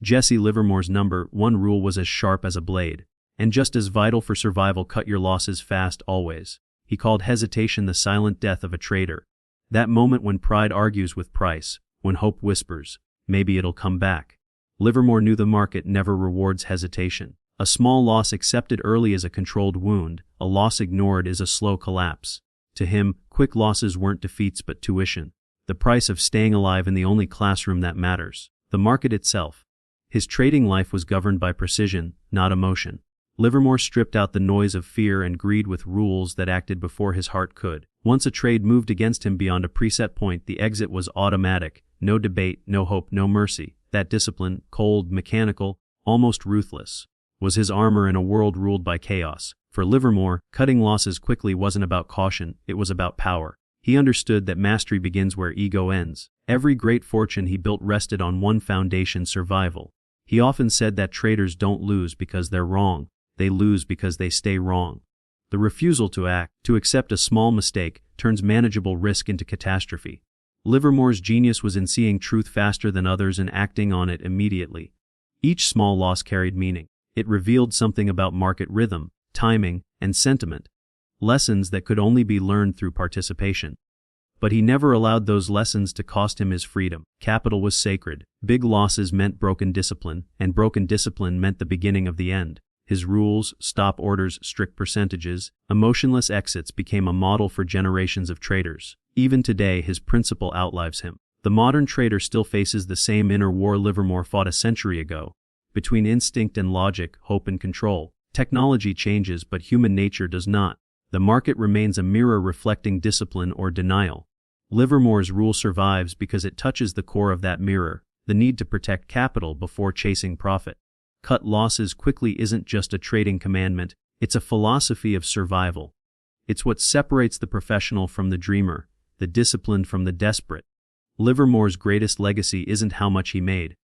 Jesse Livermore's #1 rule was as sharp as a blade, and just as vital for survival: cut your losses fast always. He called hesitation the silent death of a trader. That moment when pride argues with price, when hope whispers, maybe it'll come back. Livermore knew the market never rewards hesitation. A small loss accepted early is a controlled wound, a loss ignored is a slow collapse. To him, quick losses weren't defeats but tuition, the price of staying alive in the only classroom that matters, the market itself. His trading life was governed by precision, not emotion. Livermore stripped out the noise of fear and greed with rules that acted before his heart could. Once a trade moved against him beyond a preset point, the exit was automatic. No debate, no hope, no mercy. That discipline, cold, mechanical, almost ruthless, was his armor in a world ruled by chaos. For Livermore, cutting losses quickly wasn't about caution, it was about power. He understood that mastery begins where ego ends. Every great fortune he built rested on one foundation: survival. He often said that traders don't lose because they're wrong, they lose because they stay wrong. The refusal to act, to accept a small mistake, turns manageable risk into catastrophe. Livermore's genius was in seeing truth faster than others and acting on it immediately. Each small loss carried meaning. It revealed something about market rhythm, timing, and sentiment. Lessons that could only be learned through participation. But he never allowed those lessons to cost him his freedom. Capital was sacred. Big losses meant broken discipline, and broken discipline meant the beginning of the end. His rules, stop orders, strict percentages, emotionless exits became a model for generations of traders. Even today, his principle outlives him. The modern trader still faces the same inner war Livermore fought a century ago. Between instinct and logic, hope and control. Technology changes, but human nature does not. The market remains a mirror reflecting discipline or denial. Livermore's rule survives because it touches the core of that mirror, the need to protect capital before chasing profit. Cut losses quickly isn't just a trading commandment, it's a philosophy of survival. It's what separates the professional from the dreamer, the disciplined from the desperate. Livermore's greatest legacy isn't how much he made.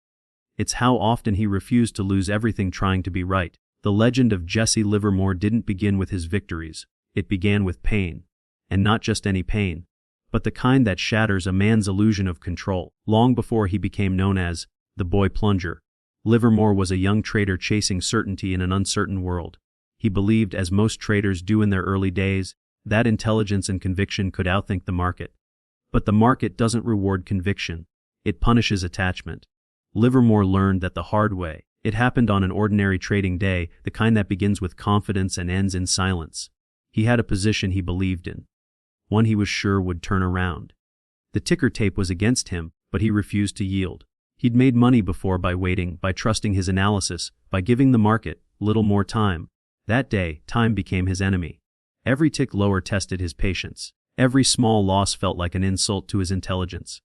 It's how often he refused to lose everything trying to be right. The legend of Jesse Livermore didn't begin with his victories. It began with pain. And not just any pain, but the kind that shatters a man's illusion of control. Long before he became known as the boy plunger, Livermore was a young trader chasing certainty in an uncertain world. He believed, as most traders do in their early days, that intelligence and conviction could outthink the market. But the market doesn't reward conviction. It punishes attachment. Livermore learned that the hard way. It happened on an ordinary trading day, the kind that begins with confidence and ends in silence. He had a position he believed in, one he was sure would turn around. The ticker tape was against him, but he refused to yield. He'd made money before by waiting, by trusting his analysis, by giving the market little more time. That day, time became his enemy. Every tick lower tested his patience. Every small loss felt like an insult to his intelligence.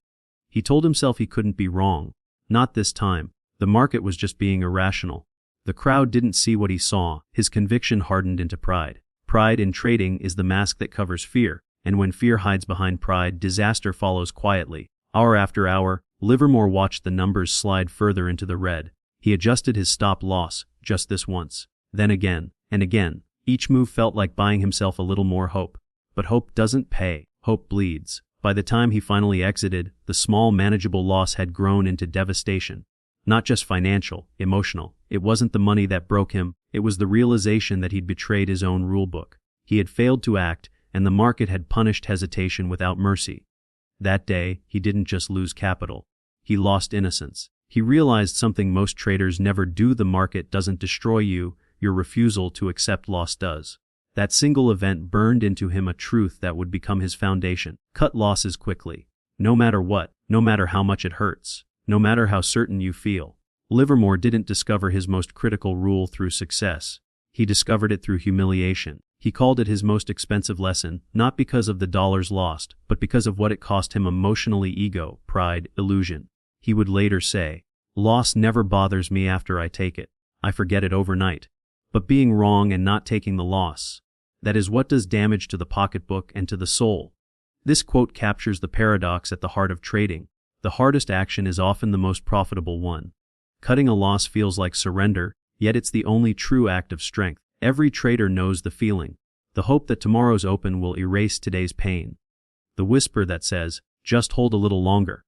He told himself he couldn't be wrong. Not this time. The market was just being irrational. The crowd didn't see what he saw. His conviction hardened into pride. Pride in trading is the mask that covers fear, and when fear hides behind pride, disaster follows quietly. Hour after hour, Livermore watched the numbers slide further into the red. He adjusted his stop loss, just this once, then again, and again. Each move felt like buying himself a little more hope. But hope doesn't pay. Hope bleeds. By the time he finally exited, the small manageable loss had grown into devastation. Not just financial, emotional. It wasn't the money that broke him, it was the realization that he'd betrayed his own rulebook. He had failed to act, and the market had punished hesitation without mercy. That day, he didn't just lose capital. He lost innocence. He realized something most traders never do: the market doesn't destroy you, your refusal to accept loss does. That single event burned into him a truth that would become his foundation. Cut losses quickly. No matter what, no matter how much it hurts, no matter how certain you feel. Livermore didn't discover his most critical rule through success. He discovered it through humiliation. He called it his most expensive lesson, not because of the dollars lost, but because of what it cost him emotionally: ego, pride, illusion. He would later say, "Loss never bothers me after I take it. I forget it overnight. But being wrong and not taking the loss, that is what does damage to the pocketbook and to the soul." This quote captures the paradox at the heart of trading. The hardest action is often the most profitable one. Cutting a loss feels like surrender, yet it's the only true act of strength. Every trader knows the feeling. The hope that tomorrow's open will erase today's pain. The whisper that says, "Just hold a little longer."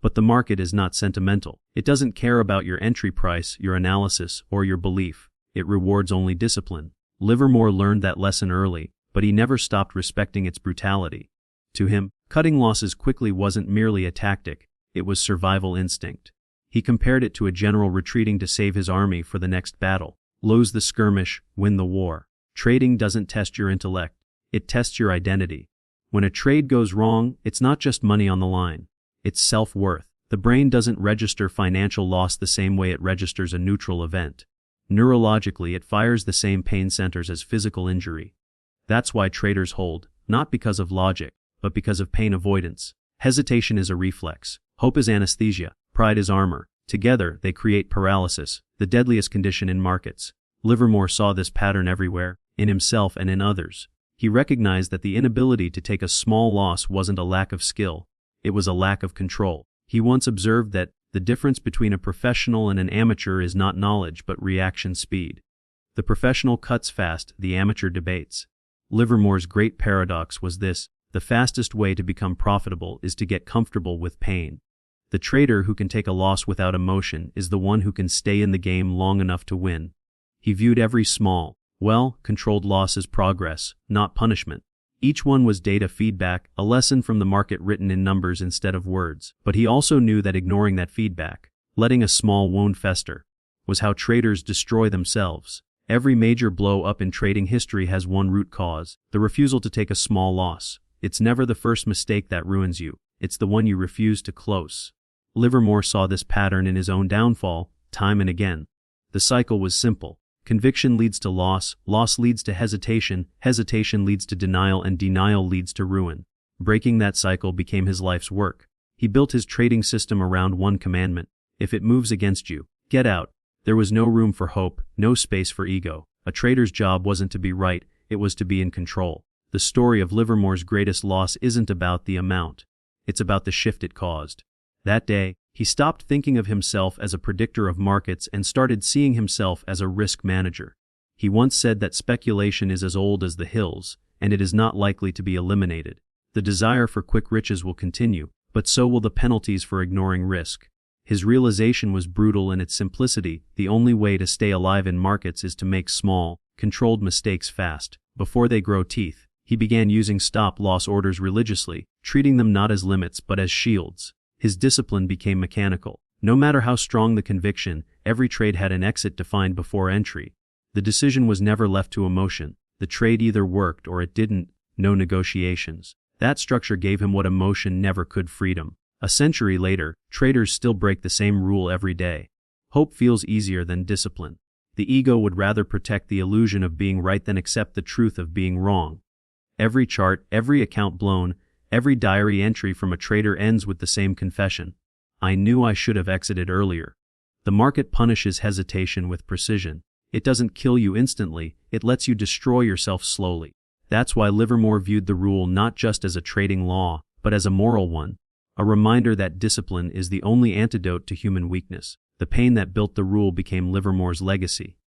But the market is not sentimental. It doesn't care about your entry price, your analysis, or your belief. It rewards only discipline. Livermore learned that lesson early, but he never stopped respecting its brutality. To him, cutting losses quickly wasn't merely a tactic, it was survival instinct. He compared it to a general retreating to save his army for the next battle. Lose the skirmish, win the war. Trading doesn't test your intellect, it tests your identity. When a trade goes wrong, it's not just money on the line. It's self-worth. The brain doesn't register financial loss the same way it registers a neutral event. Neurologically, it fires the same pain centers as physical injury. That's why traders hold, not because of logic, but because of pain avoidance. Hesitation is a reflex. Hope is anesthesia. Pride is armor. Together, they create paralysis, the deadliest condition in markets. Livermore saw this pattern everywhere, in himself and in others. He recognized that the inability to take a small loss wasn't a lack of skill, it was a lack of control. He once observed that the difference between a professional and an amateur is not knowledge but reaction speed. The professional cuts fast, the amateur debates. Livermore's great paradox was this: the fastest way to become profitable is to get comfortable with pain. The trader who can take a loss without emotion is the one who can stay in the game long enough to win. He viewed every small, controlled loss as progress, not punishment. Each one was data feedback, a lesson from the market written in numbers instead of words. But he also knew that ignoring that feedback, letting a small wound fester, was how traders destroy themselves. Every major blow up in trading history has one root cause: the refusal to take a small loss. It's never the first mistake that ruins you, it's the one you refuse to close. Livermore saw this pattern in his own downfall, time and again. The cycle was simple. Conviction leads to loss, loss leads to hesitation, hesitation leads to denial, and denial leads to ruin. Breaking that cycle became his life's work. He built his trading system around one commandment: if it moves against you, get out. There was no room for hope, no space for ego. A trader's job wasn't to be right, it was to be in control. The story of Livermore's greatest loss isn't about the amount. It's about the shift it caused. That day, he stopped thinking of himself as a predictor of markets and started seeing himself as a risk manager. He once said that speculation is as old as the hills, and it is not likely to be eliminated. The desire for quick riches will continue, but so will the penalties for ignoring risk. His realization was brutal in its simplicity: the only way to stay alive in markets is to make small, controlled mistakes fast, before they grow teeth. He began using stop-loss orders religiously, treating them not as limits but as shields. His discipline became mechanical. No matter how strong the conviction, every trade had an exit defined before entry. The decision was never left to emotion. The trade either worked or it didn't, no negotiations. That structure gave him what emotion never could: freedom. A century later, traders still break the same rule every day. Hope feels easier than discipline. The ego would rather protect the illusion of being right than accept the truth of being wrong. Every chart, every account blown, every diary entry from a trader ends with the same confession: I knew I should have exited earlier. The market punishes hesitation with precision. It doesn't kill you instantly, it lets you destroy yourself slowly. That's why Livermore viewed the rule not just as a trading law, but as a moral one. A reminder that discipline is the only antidote to human weakness. The pain that built the rule became Livermore's legacy.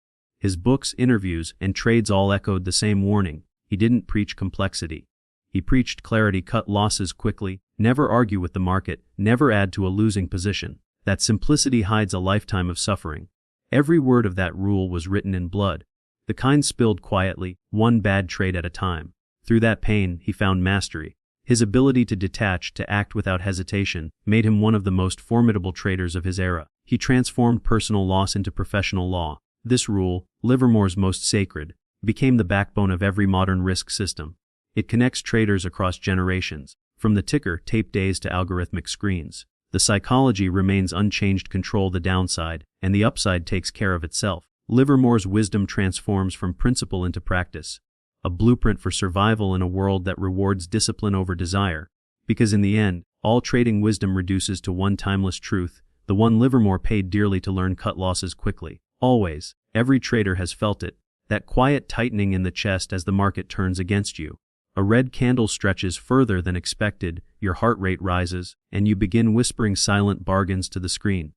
His books, interviews, and trades all echoed the same warning. He didn't preach complexity. He preached clarity: cut losses quickly, never argue with the market, never add to a losing position. That simplicity hides a lifetime of suffering. Every word of that rule was written in blood, the kind spilled quietly, one bad trade at a time. Through that pain, he found mastery. His ability to detach, to act without hesitation, made him one of the most formidable traders of his era. He transformed personal loss into professional law. This rule, Livermore's most sacred, became the backbone of every modern risk system. It connects traders across generations, from the ticker tape days to algorithmic screens. The psychology remains unchanged: control the downside, and the upside takes care of itself. Livermore's wisdom transforms from principle into practice, a blueprint for survival in a world that rewards discipline over desire. Because in the end, all trading wisdom reduces to one timeless truth, the one Livermore paid dearly to learn: cut losses quickly. Always. Every trader has felt it, that quiet tightening in the chest as the market turns against you. A red candle stretches further than expected, your heart rate rises, and you begin whispering silent bargains to the screen.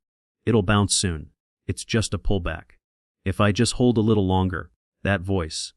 It'll bounce soon. It's just a pullback. If I just hold a little longer. That voice,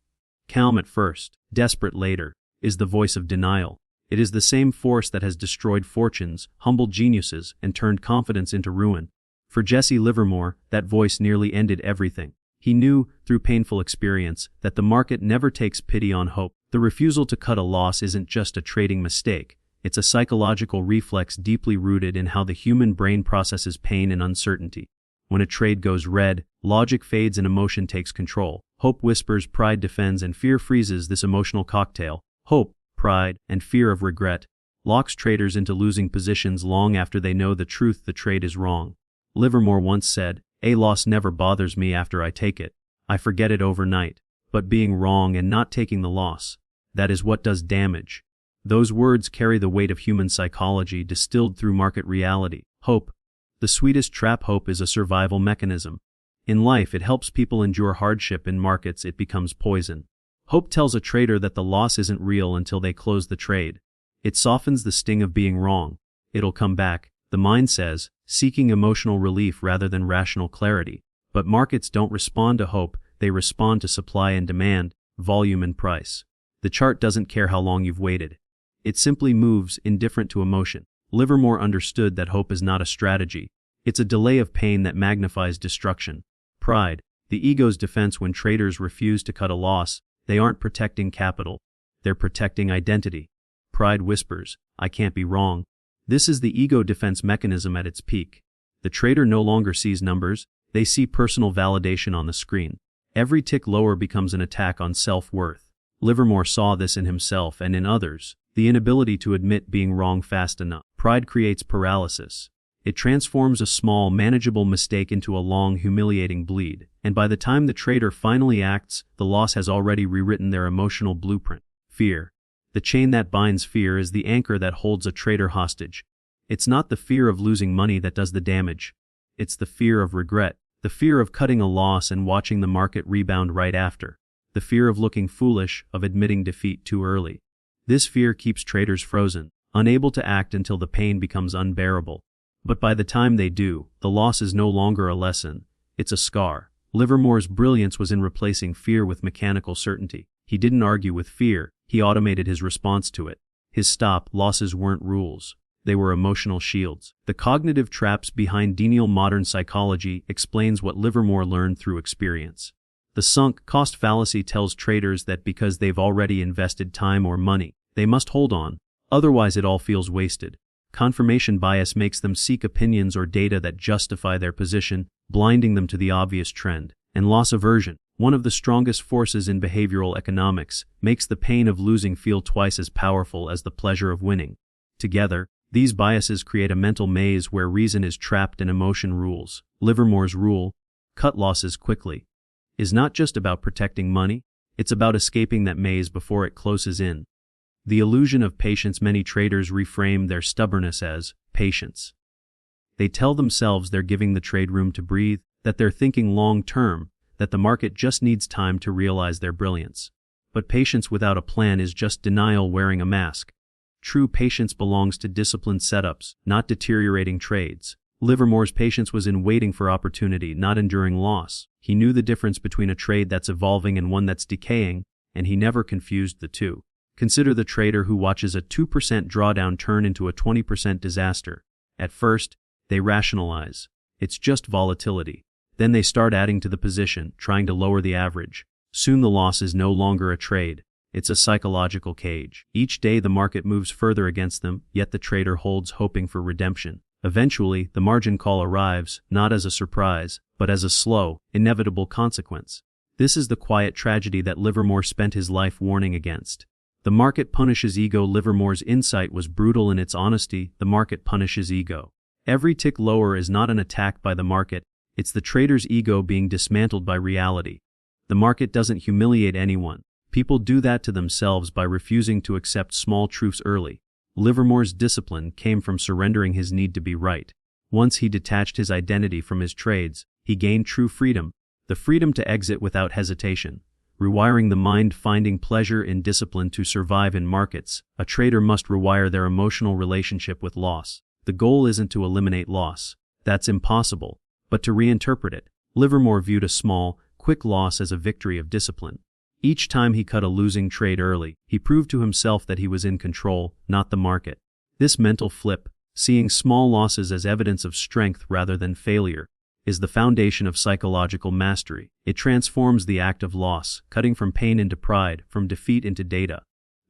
calm at first, desperate later, is the voice of denial. It is the same force that has destroyed fortunes, humbled geniuses, and turned confidence into ruin. For Jesse Livermore, that voice nearly ended everything. He knew, through painful experience, that the market never takes pity on hope. The refusal to cut a loss isn't just a trading mistake. It's a psychological reflex deeply rooted in how the human brain processes pain and uncertainty. When a trade goes red, logic fades and emotion takes control. Hope whispers, pride defends, and fear freezes. This emotional cocktail, hope, pride, and fear of regret, locks traders into losing positions long after they know the truth: the trade is wrong. Livermore once said, "A loss never bothers me after I take it. I forget it overnight. But being wrong and not taking the loss, that is what does damage." Those words carry the weight of human psychology distilled through market reality. Hope. The sweetest trap. Hope is a survival mechanism. In life, it helps people endure hardship. In markets, it becomes poison. Hope tells a trader that the loss isn't real until they close the trade. It softens the sting of being wrong. It'll come back, the mind says, seeking emotional relief rather than rational clarity. But markets don't respond to hope, they respond to supply and demand, volume and price. The chart doesn't care how long you've waited. It simply moves, indifferent to emotion. Livermore understood that hope is not a strategy. It's a delay of pain that magnifies destruction. Pride, the ego's defense. When traders refuse to cut a loss, they aren't protecting capital. They're protecting identity. Pride whispers, "I can't be wrong." This is the ego defense mechanism at its peak. The trader no longer sees numbers, they see personal validation on the screen. Every tick lower becomes an attack on self-worth. Livermore saw this in himself and in others, the inability to admit being wrong fast enough. Pride creates paralysis. It transforms a small, manageable mistake into a long, humiliating bleed, and by the time the trader finally acts, the loss has already rewritten their emotional blueprint. Fear. The chain that binds fear is the anchor that holds a trader hostage. It's not the fear of losing money that does the damage. It's the fear of regret, the fear of cutting a loss and watching the market rebound right after, the fear of looking foolish, of admitting defeat too early. This fear keeps traders frozen, unable to act until the pain becomes unbearable. But by the time they do, the loss is no longer a lesson, it's a scar. Livermore's brilliance was in replacing fear with mechanical certainty. He didn't argue with fear, he automated his response to it. His stop losses weren't rules, they were emotional shields. The cognitive traps behind Denial. Modern psychology explains what Livermore learned through experience. The sunk cost fallacy tells traders that because they've already invested time or money, they must hold on, otherwise it all feels wasted. Confirmation bias makes them seek opinions or data that justify their position, blinding them to the obvious trend. And loss aversion, one of the strongest forces in behavioral economics, makes the pain of losing feel twice as powerful as the pleasure of winning. Together, these biases create a mental maze where reason is trapped and emotion rules. Livermore's rule, cut losses quickly, is not just about protecting money, it's about escaping that maze before it closes in. The illusion of patience. Many traders reframe their stubbornness as patience. They tell themselves they're giving the trade room to breathe, that they're thinking long-term, that the market just needs time to realize their brilliance. But patience without a plan is just denial wearing a mask. True patience belongs to disciplined setups, not deteriorating trades. Livermore's patience was in waiting for opportunity, not enduring loss. He knew the difference between a trade that's evolving and one that's decaying, and he never confused the two. Consider the trader who watches a 2% drawdown turn into a 20% disaster. At first, they rationalize. It's just volatility. Then they start adding to the position, trying to lower the average. Soon the loss is no longer a trade. It's a psychological cage. Each day the market moves further against them, yet the trader holds, hoping for redemption. Eventually, the margin call arrives, not as a surprise, but as a slow, inevitable consequence. This is the quiet tragedy that Livermore spent his life warning against. The market punishes ego. Livermore's insight was brutal in its honesty. The market punishes ego. Every tick lower is not an attack by the market, it's the trader's ego being dismantled by reality. The market doesn't humiliate anyone. People do that to themselves by refusing to accept small truths early. Livermore's discipline came from surrendering his need to be right. Once he detached his identity from his trades, he gained true freedom, the freedom to exit without hesitation. Rewiring the mind. Finding pleasure in discipline. To survive in markets, a trader must rewire their emotional relationship with loss. The goal isn't to eliminate loss. That's impossible. But to reinterpret it. Livermore viewed a small, quick loss as a victory of discipline. Each time he cut a losing trade early, he proved to himself that he was in control, not the market. This mental flip, seeing small losses as evidence of strength rather than failure, is the foundation of psychological mastery. It transforms the act of loss, cutting from pain into pride, from defeat into data.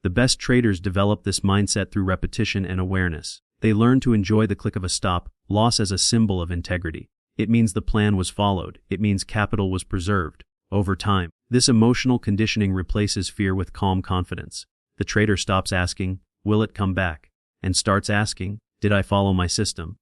The best traders develop this mindset through repetition and awareness. They learn to enjoy the click of a stop loss as a symbol of integrity. It means the plan was followed. It means capital was preserved. Over time, this emotional conditioning replaces fear with calm confidence. The trader stops asking, "Will it come back?" and starts asking, "Did I follow my system?"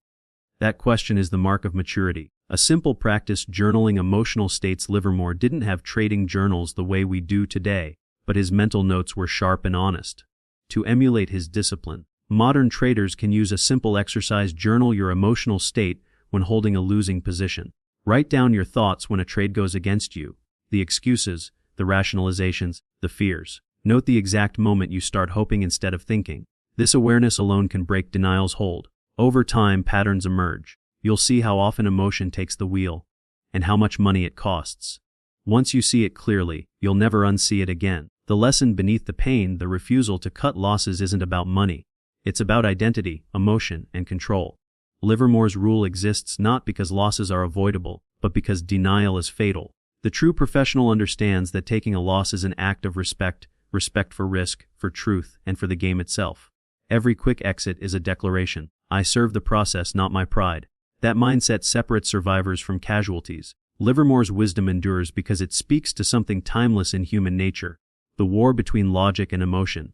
That question is the mark of maturity. A simple practice, journaling emotional states. Livermore didn't have trading journals the way we do today, but his mental notes were sharp and honest. To emulate his discipline, modern traders can use a simple exercise. Journal your emotional state when holding a losing position. Write down your thoughts when a trade goes against you, the excuses, the rationalizations, the fears. Note the exact moment you start hoping instead of thinking. This awareness alone can break denial's hold. Over time, patterns emerge. You'll see how often emotion takes the wheel, and how much money it costs. Once you see it clearly, you'll never unsee it again. The lesson beneath the pain, the refusal to cut losses, isn't about money. It's about identity, emotion, and control. Livermore's rule exists not because losses are avoidable, but because denial is fatal. The true professional understands that taking a loss is an act of respect for risk, for truth, and for the game itself. Every quick exit is a declaration. I serve the process, not my pride. That mindset separates survivors from casualties. Livermore's wisdom endures because it speaks to something timeless in human nature, the war between logic and emotion.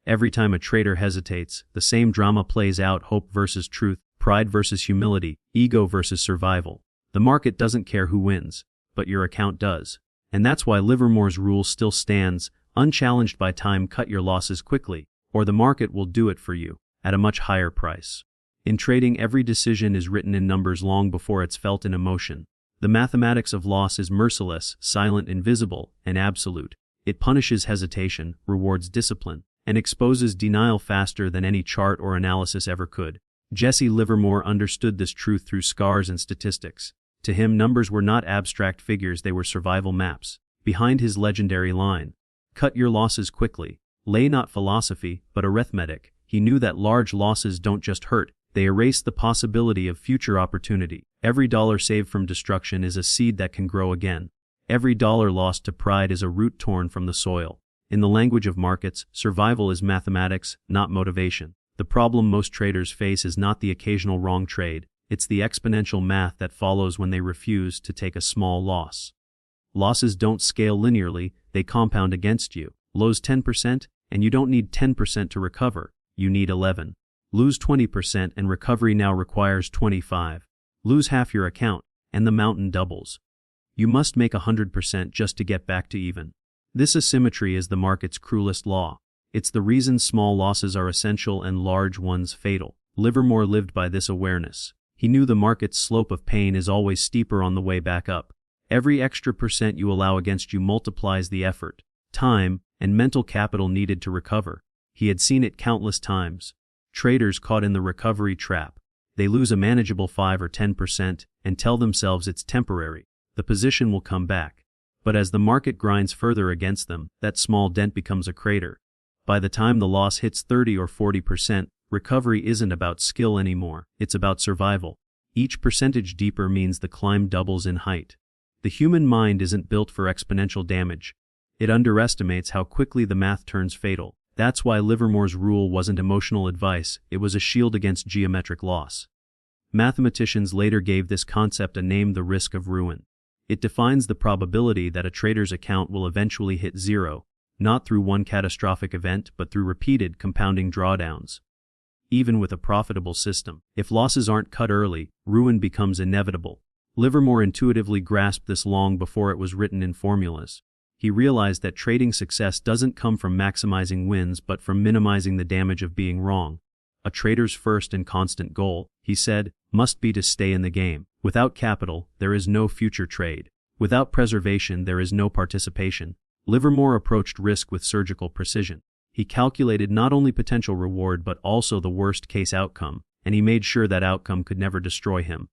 Every time a trader hesitates, the same drama plays out: hope versus truth, pride versus humility, ego versus survival. The market doesn't care who wins, but your account does. And that's why Livermore's rule still stands, unchallenged by time. Cut your losses quickly, or the market will do it for you, at a much higher price. In trading, every decision is written in numbers long before it's felt in emotion. The mathematics of loss is merciless, silent, invisible, and absolute. It punishes hesitation, rewards discipline, and exposes denial faster than any chart or analysis ever could. Jesse Livermore understood this truth through scars and statistics. To him, numbers were not abstract figures, they were survival maps. Behind his legendary line, "Cut your losses quickly," lay not philosophy, but arithmetic. He knew that large losses don't just hurt, they erase the possibility of future opportunity. Every dollar saved from destruction is a seed that can grow again. Every dollar lost to pride is a root torn from the soil. In the language of markets, survival is mathematics, not motivation. The problem most traders face is not the occasional wrong trade, it's the exponential math that follows when they refuse to take a small loss. Losses don't scale linearly, they compound against you. Lose 10%, and you don't need 10% to recover, you need 11. Lose 20% and recovery now requires 25. Lose half your account, and the mountain doubles. You must make 100% just to get back to even. This asymmetry is the market's cruelest law. It's the reason small losses are essential and large ones fatal. Livermore lived by this awareness. He knew the market's slope of pain is always steeper on the way back up. Every extra percent you allow against you multiplies the effort, time, and mental capital needed to recover. He had seen it countless times. Traders caught in the recovery trap. They lose a manageable 5 or 10% and tell themselves it's temporary. The position will come back. But as the market grinds further against them, that small dent becomes a crater. By the time the loss hits 30 or 40%, recovery isn't about skill anymore, it's about survival. Each percentage deeper means the climb doubles in height. The human mind isn't built for exponential damage. It underestimates how quickly the math turns fatal. That's why Livermore's rule wasn't emotional advice, it was a shield against geometric loss. Mathematicians later gave this concept a name: the risk of ruin. It defines the probability that a trader's account will eventually hit zero, not through one catastrophic event but through repeated compounding drawdowns. Even with a profitable system, if losses aren't cut early, ruin becomes inevitable. Livermore intuitively grasped this long before it was written in formulas. He realized that trading success doesn't come from maximizing wins but from minimizing the damage of being wrong. A trader's first and constant goal, he said, must be to stay in the game. Without capital, there is no future trade. Without preservation, there is no participation. Livermore approached risk with surgical precision. He calculated not only potential reward but also the worst-case outcome, and he made sure that outcome could never destroy him.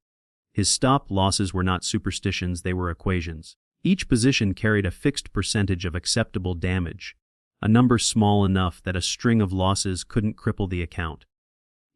His stop losses were not superstitions, they were equations. Each position carried a fixed percentage of acceptable damage, a number small enough that a string of losses couldn't cripple the account.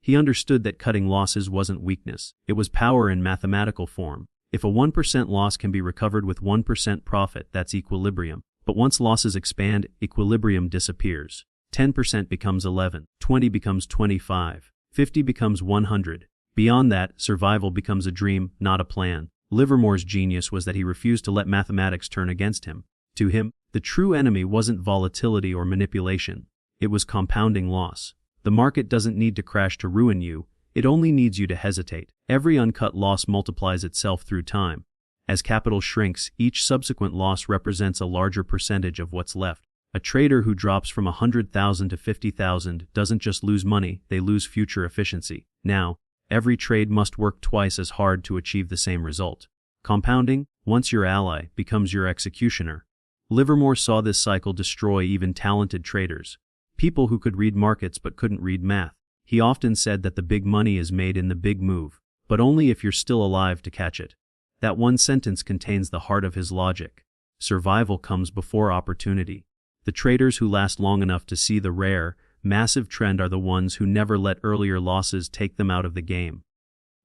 He understood that cutting losses wasn't weakness, it was power in mathematical form. If a 1% loss can be recovered with 1% profit, that's equilibrium. But once losses expand, equilibrium disappears. 10% becomes 11, 20 becomes 25, 50 becomes 100. Beyond that, survival becomes a dream, not a plan. Livermore's genius was that he refused to let mathematics turn against him. To him, the true enemy wasn't volatility or manipulation. It was compounding loss. The market doesn't need to crash to ruin you, it only needs you to hesitate. Every uncut loss multiplies itself through time. As capital shrinks, each subsequent loss represents a larger percentage of what's left. A trader who drops from 100,000 to 50,000 doesn't just lose money, they lose future efficiency. Now, every trade must work twice as hard to achieve the same result. Compounding, once your ally, becomes your executioner. Livermore saw this cycle destroy even talented traders. People who could read markets but couldn't read math. He often said that the big money is made in the big move, but only if you're still alive to catch it. That one sentence contains the heart of his logic. Survival comes before opportunity. The traders who last long enough to see the rare, massive trend are the ones who never let earlier losses take them out of the game.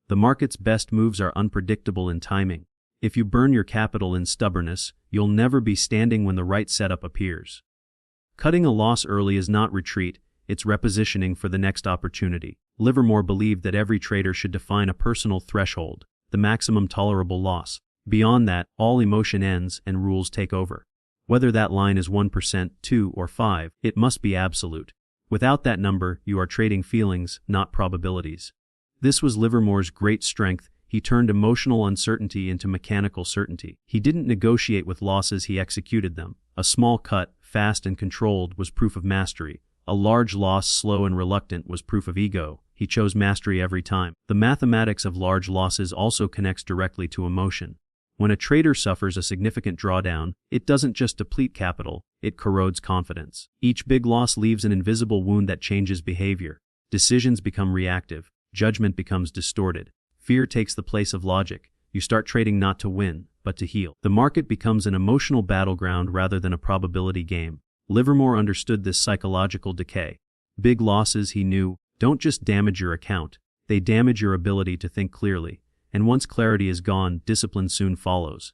The market's best moves are unpredictable in timing. If you burn your capital in stubbornness, you'll never be standing when the right setup appears. Cutting a loss early is not retreat, it's repositioning for the next opportunity. Livermore believed that every trader should define a personal threshold, the maximum tolerable loss. Beyond that, all emotion ends and rules take over. Whether that line is 1%, 2, or 5, it must be absolute. Without that number, you are trading feelings, not probabilities. This was Livermore's great strength. He turned emotional uncertainty into mechanical certainty. He didn't negotiate with losses, he executed them. A small cut, fast and controlled, was proof of mastery. A large loss, slow and reluctant, was proof of ego. He chose mastery every time. The mathematics of large losses also connects directly to emotion. When a trader suffers a significant drawdown, it doesn't just deplete capital, it corrodes confidence. Each big loss leaves an invisible wound that changes behavior. Decisions become reactive. Judgment becomes distorted. Fear takes the place of logic. You start trading not to win, but to heal. The market becomes an emotional battleground rather than a probability game. Livermore understood this psychological decay. Big losses, he knew, don't just damage your account, they damage your ability to think clearly. And once clarity is gone, discipline soon follows.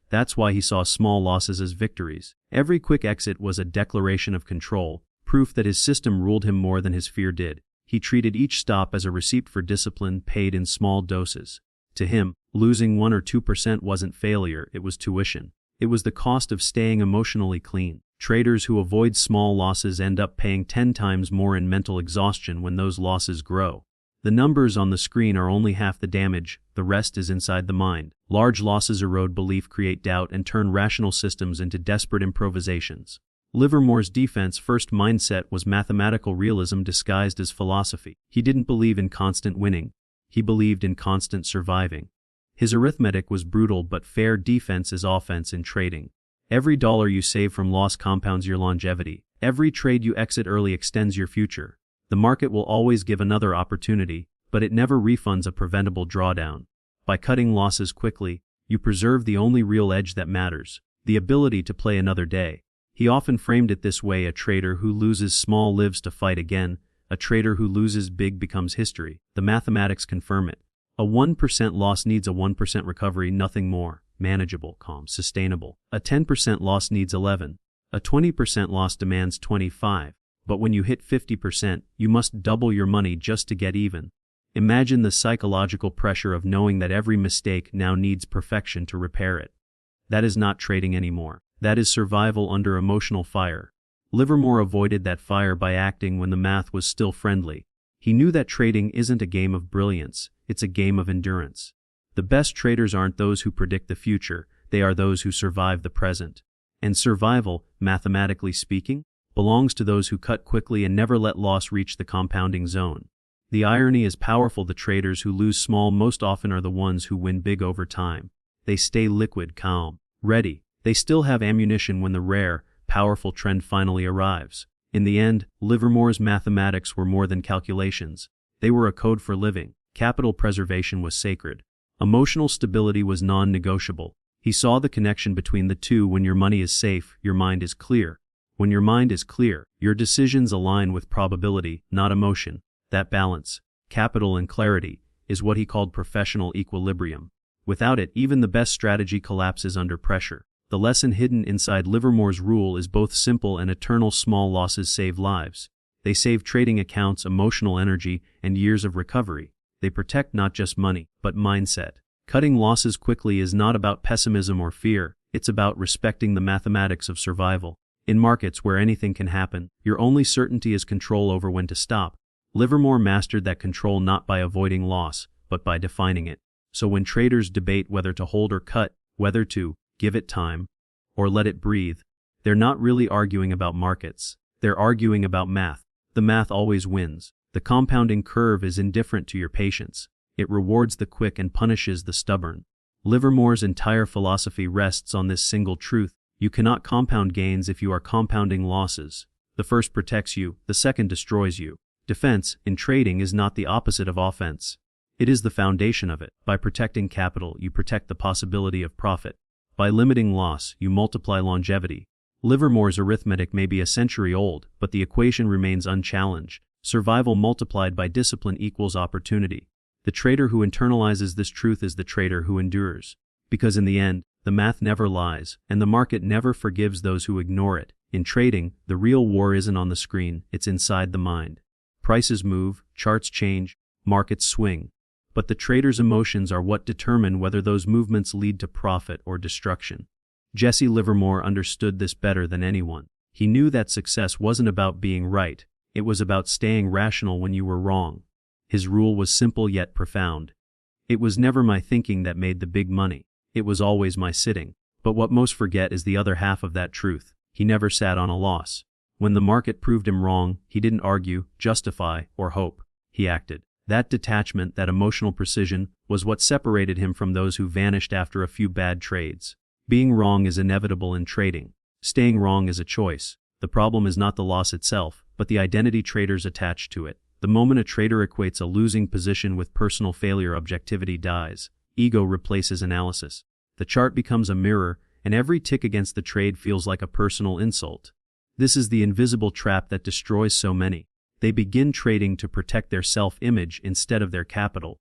That's why he saw small losses as victories. Every quick exit was a declaration of control, proof that his system ruled him more than his fear did. He treated each stop as a receipt for discipline paid in small doses. To him, losing 1 or 2% wasn't failure, it was tuition. It was the cost of staying emotionally clean. Traders who avoid small losses end up paying 10 times more in mental exhaustion when those losses grow. The numbers on the screen are only half the damage, the rest is inside the mind. Large losses erode belief, create doubt, and turn rational systems into desperate improvisations. Livermore's defense-first mindset was mathematical realism disguised as philosophy. He didn't believe in constant winning. He believed in constant surviving. His arithmetic was brutal, but fair defense is offense in trading. Every dollar you save from loss compounds your longevity. Every trade you exit early extends your future. The market will always give another opportunity, but it never refunds a preventable drawdown. By cutting losses quickly, you preserve the only real edge that matters, the ability to play another day. He often framed it this way: a trader who loses small lives to fight again, a trader who loses big becomes history. The mathematics confirm it. A 1% loss needs a 1% recovery, nothing more. Manageable, calm, sustainable. A 10% loss needs 11. A 20% loss demands 25. But when you hit 50%, you must double your money just to get even. Imagine the psychological pressure of knowing that every mistake now needs perfection to repair it. That is not trading anymore. That is survival under emotional fire. Livermore avoided that fire by acting when the math was still friendly. He knew that trading isn't a game of brilliance, it's a game of endurance. The best traders aren't those who predict the future, they are those who survive the present. And survival, mathematically speaking, belongs to those who cut quickly and never let loss reach the compounding zone. The irony is powerful. The traders who lose small most often are the ones who win big over time. They stay liquid, calm, ready. They still have ammunition when the rare, powerful trend finally arrives. In the end, Livermore's mathematics were more than calculations. They were a code for living. Capital preservation was sacred. Emotional stability was non-negotiable. He saw the connection between the two. When your money is safe, your mind is clear. When your mind is clear, your decisions align with probability, not emotion. That balance, capital and clarity, is what he called professional equilibrium. Without it, even the best strategy collapses under pressure. The lesson hidden inside Livermore's rule is both simple and eternal. Small losses save lives. They save trading accounts, emotional energy, and years of recovery. They protect not just money, but mindset. Cutting losses quickly is not about pessimism or fear, it's about respecting the mathematics of survival. In markets where anything can happen, your only certainty is control over when to stop. Livermore mastered that control not by avoiding loss, but by defining it. So when traders debate whether to hold or cut, whether to give it time or let it breathe, they're not really arguing about markets. They're arguing about math. The math always wins. The compounding curve is indifferent to your patience. It rewards the quick and punishes the stubborn. Livermore's entire philosophy rests on this single truth. You cannot compound gains if you are compounding losses. The first protects you, the second destroys you. Defense, in trading, is not the opposite of offense. It is the foundation of it. By protecting capital, you protect the possibility of profit. By limiting loss, you multiply longevity. Livermore's arithmetic may be a century old, but the equation remains unchallenged. Survival multiplied by discipline equals opportunity. The trader who internalizes this truth is the trader who endures. Because in the end, the math never lies, and the market never forgives those who ignore it. In trading, the real war isn't on the screen, it's inside the mind. Prices move, charts change, markets swing. But the trader's emotions are what determine whether those movements lead to profit or destruction. Jesse Livermore understood this better than anyone. He knew that success wasn't about being right, it was about staying rational when you were wrong. His rule was simple yet profound. It was never my thinking that made the big money. It was always my sitting. But what most forget is the other half of that truth. He never sat on a loss. When the market proved him wrong, he didn't argue, justify, or hope. He acted. That detachment, that emotional precision, was what separated him from those who vanished after a few bad trades. Being wrong is inevitable in trading. Staying wrong is a choice. The problem is not the loss itself, but the identity traders attach to it. The moment a trader equates a losing position with personal failure, objectivity dies. Ego replaces analysis. The chart becomes a mirror, and every tick against the trade feels like a personal insult. This is the invisible trap that destroys so many. They begin trading to protect their self-image instead of their capital.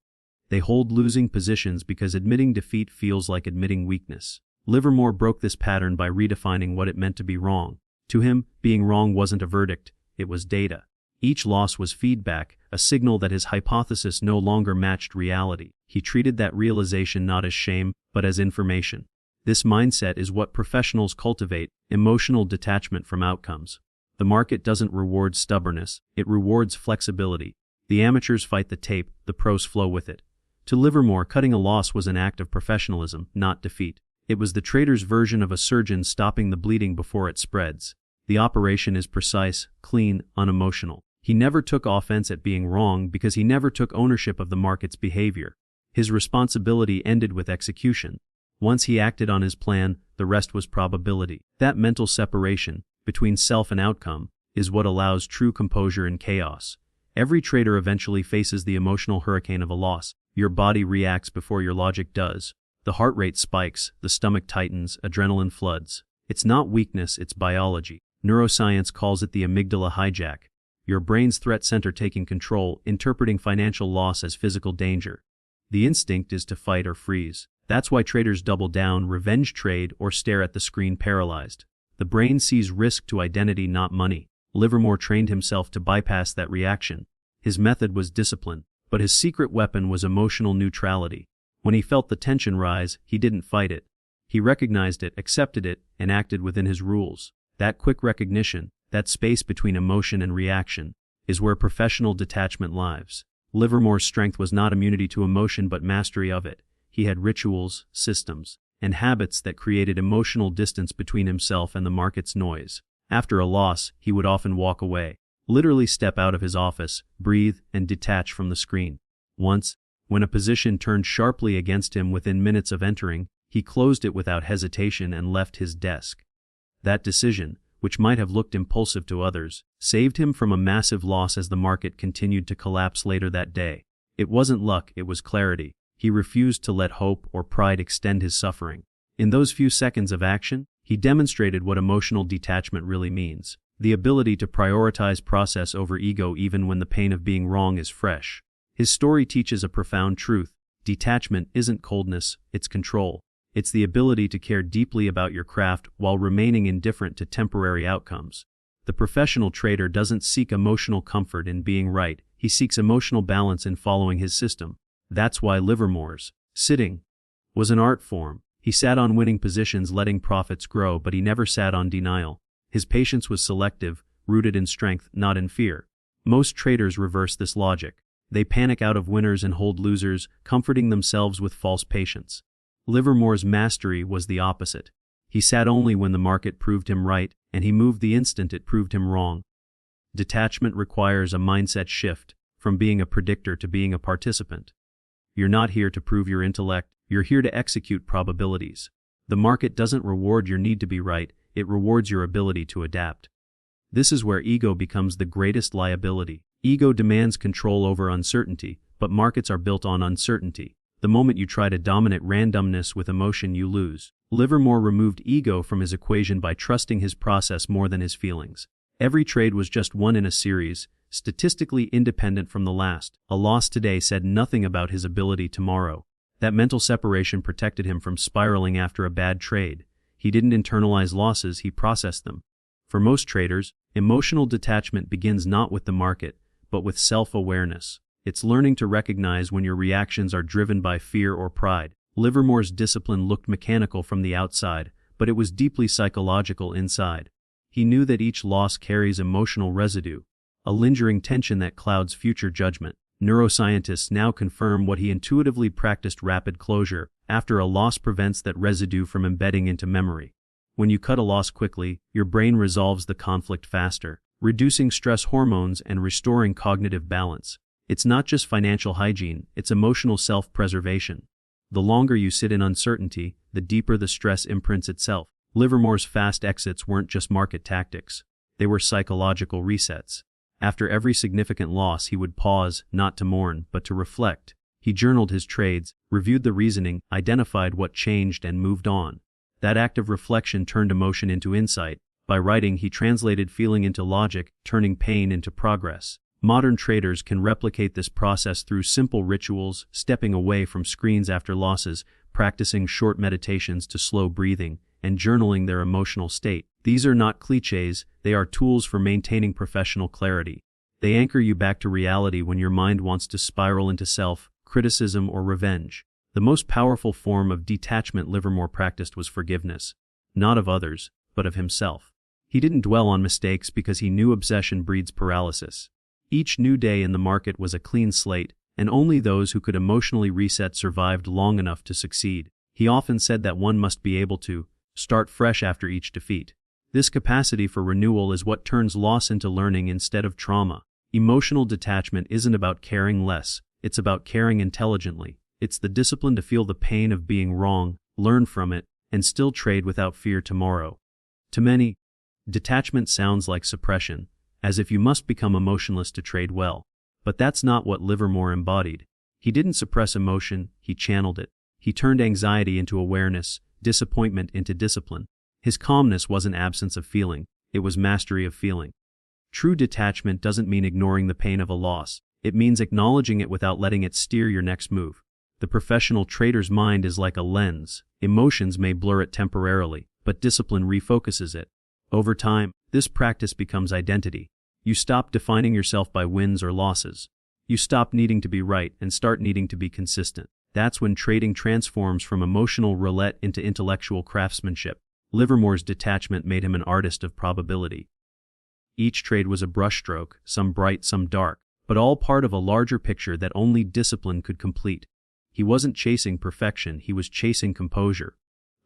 They hold losing positions because admitting defeat feels like admitting weakness. Livermore broke this pattern by redefining what it meant to be wrong. To him, being wrong wasn't a verdict, it was data. Each loss was feedback, a signal that his hypothesis no longer matched reality. He treated that realization not as shame, but as information. This mindset is what professionals cultivate, emotional detachment from outcomes. The market doesn't reward stubbornness, it rewards flexibility. The amateurs fight the tape, the pros flow with it. To Livermore, cutting a loss was an act of professionalism, not defeat. It was the trader's version of a surgeon stopping the bleeding before it spreads. The operation is precise, clean, unemotional. He never took offense at being wrong because he never took ownership of the market's behavior. His responsibility ended with execution. Once he acted on his plan, the rest was probability. That mental separation, between self and outcome, is what allows true composure in chaos. Every trader eventually faces the emotional hurricane of a loss. Your body reacts before your logic does. The heart rate spikes, the stomach tightens, adrenaline floods. It's not weakness, it's biology. Neuroscience calls it the amygdala hijack. Your brain's threat center taking control, interpreting financial loss as physical danger. The instinct is to fight or freeze. That's why traders double down, revenge trade, or stare at the screen paralyzed. The brain sees risk to identity, not money. Livermore trained himself to bypass that reaction. His method was discipline, but his secret weapon was emotional neutrality. When he felt the tension rise, he didn't fight it. He recognized it, accepted it, and acted within his rules. That quick recognition, that space between emotion and reaction, is where professional detachment lives. Livermore's strength was not immunity to emotion but mastery of it. He had rituals, systems, and habits that created emotional distance between himself and the market's noise. After a loss, he would often walk away, literally step out of his office, breathe, and detach from the screen. Once, when a position turned sharply against him within minutes of entering, he closed it without hesitation and left his desk. That decision, which might have looked impulsive to others, saved him from a massive loss as the market continued to collapse later that day. It wasn't luck, it was clarity. He refused to let hope or pride extend his suffering. In those few seconds of action, he demonstrated what emotional detachment really means: the ability to prioritize process over ego even when the pain of being wrong is fresh. His story teaches a profound truth. Detachment isn't coldness, it's control. It's the ability to care deeply about your craft while remaining indifferent to temporary outcomes. The professional trader doesn't seek emotional comfort in being right, he seeks emotional balance in following his system. That's why Livermore's sitting was an art form. He sat on winning positions letting profits grow, but he never sat on denial. His patience was selective, rooted in strength, not in fear. Most traders reverse this logic. They panic out of winners and hold losers, comforting themselves with false patience. Livermore's mastery was the opposite. He sat only when the market proved him right, and he moved the instant it proved him wrong. Detachment requires a mindset shift, from being a predictor to being a participant. You're not here to prove your intellect, you're here to execute probabilities. The market doesn't reward your need to be right, it rewards your ability to adapt. This is where ego becomes the greatest liability. Ego demands control over uncertainty, but markets are built on uncertainty. The moment you try to dominate randomness with emotion, you lose. Livermore removed ego from his equation by trusting his process more than his feelings. Every trade was just one in a series, statistically independent from the last. A loss today said nothing about his ability tomorrow. That mental separation protected him from spiraling after a bad trade. He didn't internalize losses, he processed them. For most traders, emotional detachment begins not with the market, but with self-awareness. It's learning to recognize when your reactions are driven by fear or pride. Livermore's discipline looked mechanical from the outside, but it was deeply psychological inside. He knew that each loss carries emotional residue, a lingering tension that clouds future judgment. Neuroscientists now confirm what he intuitively practiced: rapid closure. After a loss prevents that residue from embedding into memory. When you cut a loss quickly, your brain resolves the conflict faster, reducing stress hormones and restoring cognitive balance. It's not just financial hygiene, it's emotional self-preservation. The longer you sit in uncertainty, the deeper the stress imprints itself. Livermore's fast exits weren't just market tactics. They were psychological resets. After every significant loss, he would pause, not to mourn, but to reflect. He journaled his trades, reviewed the reasoning, identified what changed, and moved on. That act of reflection turned emotion into insight. By writing, he translated feeling into logic, turning pain into progress. Modern traders can replicate this process through simple rituals: stepping away from screens after losses, practicing short meditations to slow breathing, and journaling their emotional state. These are not cliches, they are tools for maintaining professional clarity. They anchor you back to reality when your mind wants to spiral into self-criticism or revenge. The most powerful form of detachment Livermore practiced was forgiveness, not of others, but of himself. He didn't dwell on mistakes because he knew obsession breeds paralysis. Each new day in the market was a clean slate, and only those who could emotionally reset survived long enough to succeed. He often said that one must be able to start fresh after each defeat. This capacity for renewal is what turns loss into learning instead of trauma. Emotional detachment isn't about caring less, it's about caring intelligently. It's the discipline to feel the pain of being wrong, learn from it, and still trade without fear tomorrow. To many, detachment sounds like suppression, as if you must become emotionless to trade well. But that's not what Livermore embodied. He didn't suppress emotion, he channeled it. He turned anxiety into awareness, disappointment into discipline. His calmness wasn't absence of feeling, it was mastery of feeling. True detachment doesn't mean ignoring the pain of a loss, it means acknowledging it without letting it steer your next move. The professional trader's mind is like a lens. Emotions may blur it temporarily, but discipline refocuses it. Over time, this practice becomes identity. You stop defining yourself by wins or losses. You stop needing to be right and start needing to be consistent. That's when trading transforms from emotional roulette into intellectual craftsmanship. Livermore's detachment made him an artist of probability. Each trade was a brushstroke, some bright, some dark, but all part of a larger picture that only discipline could complete. He wasn't chasing perfection, he was chasing composure.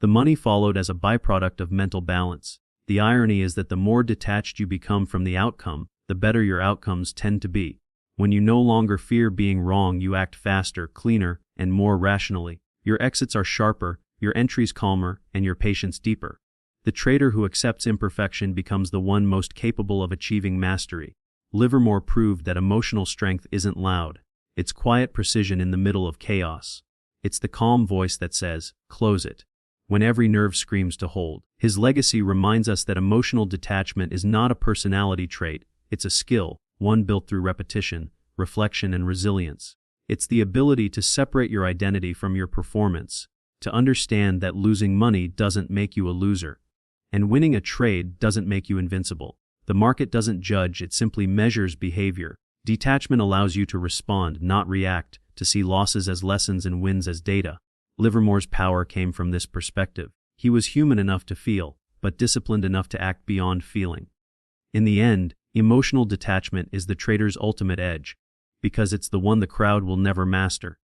The money followed as a byproduct of mental balance. The irony is that the more detached you become from the outcome, the better your outcomes tend to be. When you no longer fear being wrong, you act faster, cleaner, and more rationally. Your exits are sharper, your entries calmer, and your patience deeper. The trader who accepts imperfection becomes the one most capable of achieving mastery. Livermore proved that emotional strength isn't loud. It's quiet precision in the middle of chaos. It's the calm voice that says, "Close it." when every nerve screams to hold. His legacy reminds us that emotional detachment is not a personality trait, it's a skill, one built through repetition, reflection, and resilience. It's the ability to separate your identity from your performance, to understand that losing money doesn't make you a loser, and winning a trade doesn't make you invincible. The market doesn't judge, it simply measures behavior. Detachment allows you to respond, not react, to see losses as lessons and wins as data. Livermore's power came from this perspective. He was human enough to feel, but disciplined enough to act beyond feeling. In the end, emotional detachment is the trader's ultimate edge, because it's the one the crowd will never master.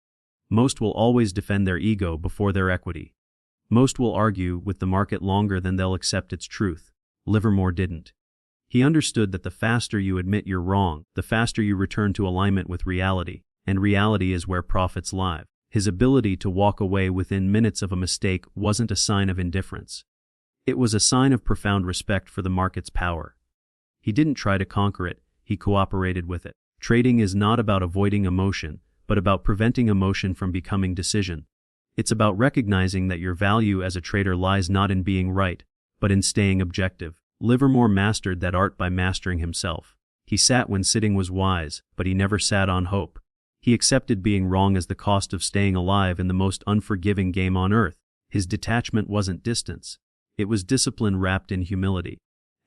Most will always defend their ego before their equity. Most will argue with the market longer than they'll accept its truth. Livermore didn't. He understood that the faster you admit you're wrong, the faster you return to alignment with reality, and reality is where profits lie. His ability to walk away within minutes of a mistake wasn't a sign of indifference. It was a sign of profound respect for the market's power. He didn't try to conquer it, he cooperated with it. Trading is not about avoiding emotion, but about preventing emotion from becoming decision. It's about recognizing that your value as a trader lies not in being right, but in staying objective. Livermore mastered that art by mastering himself. He sat when sitting was wise, but he never sat on hope. He accepted being wrong as the cost of staying alive in the most unforgiving game on earth. His detachment wasn't distance. It was discipline wrapped in humility.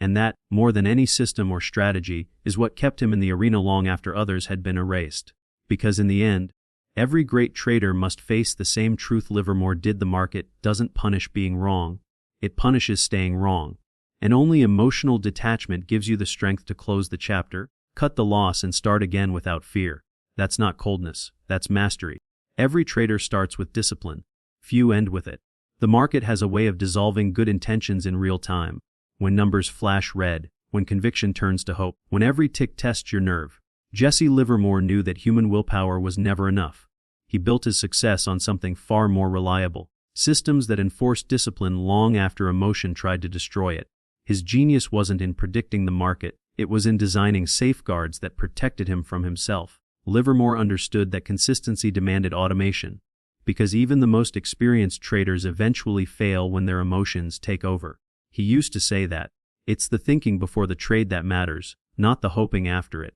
And that, more than any system or strategy, is what kept him in the arena long after others had been erased. Because in the end, every great trader must face the same truth Livermore did. The market doesn't punish being wrong, it punishes staying wrong. And only emotional detachment gives you the strength to close the chapter, cut the loss, and start again without fear. That's not coldness, that's mastery. Every trader starts with discipline. Few end with it. The market has a way of dissolving good intentions in real time. When numbers flash red, when conviction turns to hope, when every tick tests your nerve. Jesse Livermore knew that human willpower was never enough. He built his success on something far more reliable. Systems that enforced discipline long after emotion tried to destroy it. His genius wasn't in predicting the market, it was in designing safeguards that protected him from himself. Livermore understood that consistency demanded automation, because even the most experienced traders eventually fail when their emotions take over. He used to say that, it's the thinking before the trade that matters, not the hoping after it.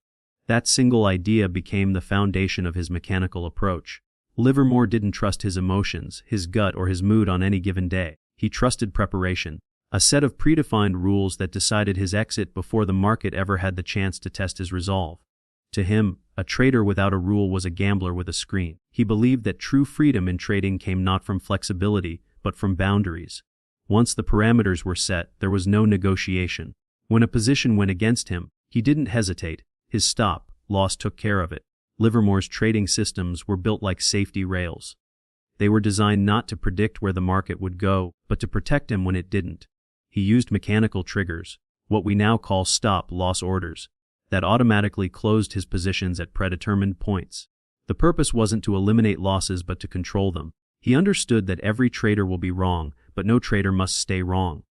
That single idea became the foundation of his mechanical approach. Livermore didn't trust his emotions, his gut, or his mood on any given day. He trusted preparation, a set of predefined rules that decided his exit before the market ever had the chance to test his resolve. To him, a trader without a rule was a gambler with a screen. He believed that true freedom in trading came not from flexibility, but from boundaries. Once the parameters were set, there was no negotiation. When a position went against him, he didn't hesitate. His stop-loss took care of it. Livermore's trading systems were built like safety rails. They were designed not to predict where the market would go, but to protect him when it didn't. He used mechanical triggers, what we now call stop-loss orders, that automatically closed his positions at predetermined points. The purpose wasn't to eliminate losses but to control them. He understood that every trader will be wrong, but no trader must stay wrong.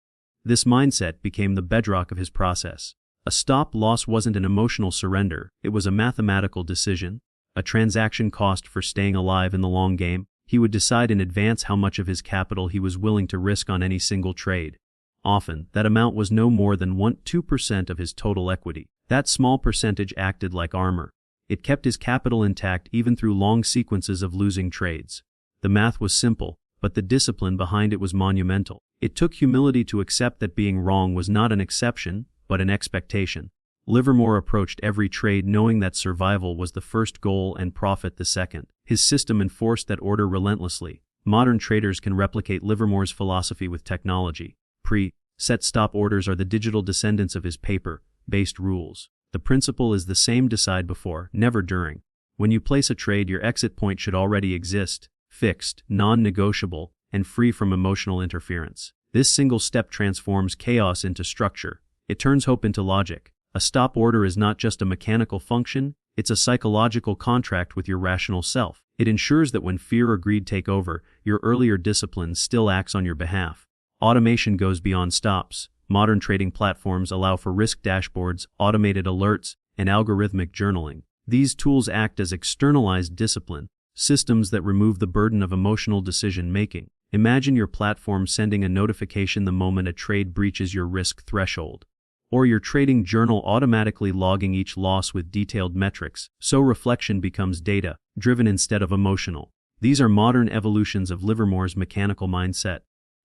This mindset became the bedrock of his process. A stop-loss wasn't an emotional surrender, it was a mathematical decision, a transaction cost for staying alive in the long game. He would decide in advance how much of his capital he was willing to risk on any single trade. Often, that amount was no more than 1–2% of his total equity. That small percentage acted like armor. It kept his capital intact even through long sequences of losing trades. The math was simple, but the discipline behind it was monumental. It took humility to accept that being wrong was not an exception, but an expectation. Livermore approached every trade knowing that survival was the first goal and profit the second. His system enforced that order relentlessly. Modern traders can replicate Livermore's philosophy with technology. Pre-set stop orders are the digital descendants of his paper-based rules. The principle is the same: decide before, never during. When you place a trade, your exit point should already exist, fixed, non-negotiable, and free from emotional interference. This single step transforms chaos into structure. It turns hope into logic. A stop order is not just a mechanical function, it's a psychological contract with your rational self. It ensures that when fear or greed take over, your earlier discipline still acts on your behalf. Automation goes beyond stops. Modern trading platforms allow for risk dashboards, automated alerts, and algorithmic journaling. These tools act as externalized discipline, systems that remove the burden of emotional decision-making. Imagine your platform sending a notification the moment a trade breaches your risk threshold. Or your trading journal automatically logging each loss with detailed metrics, so reflection becomes data-driven instead of emotional. These are modern evolutions of Livermore's mechanical mindset.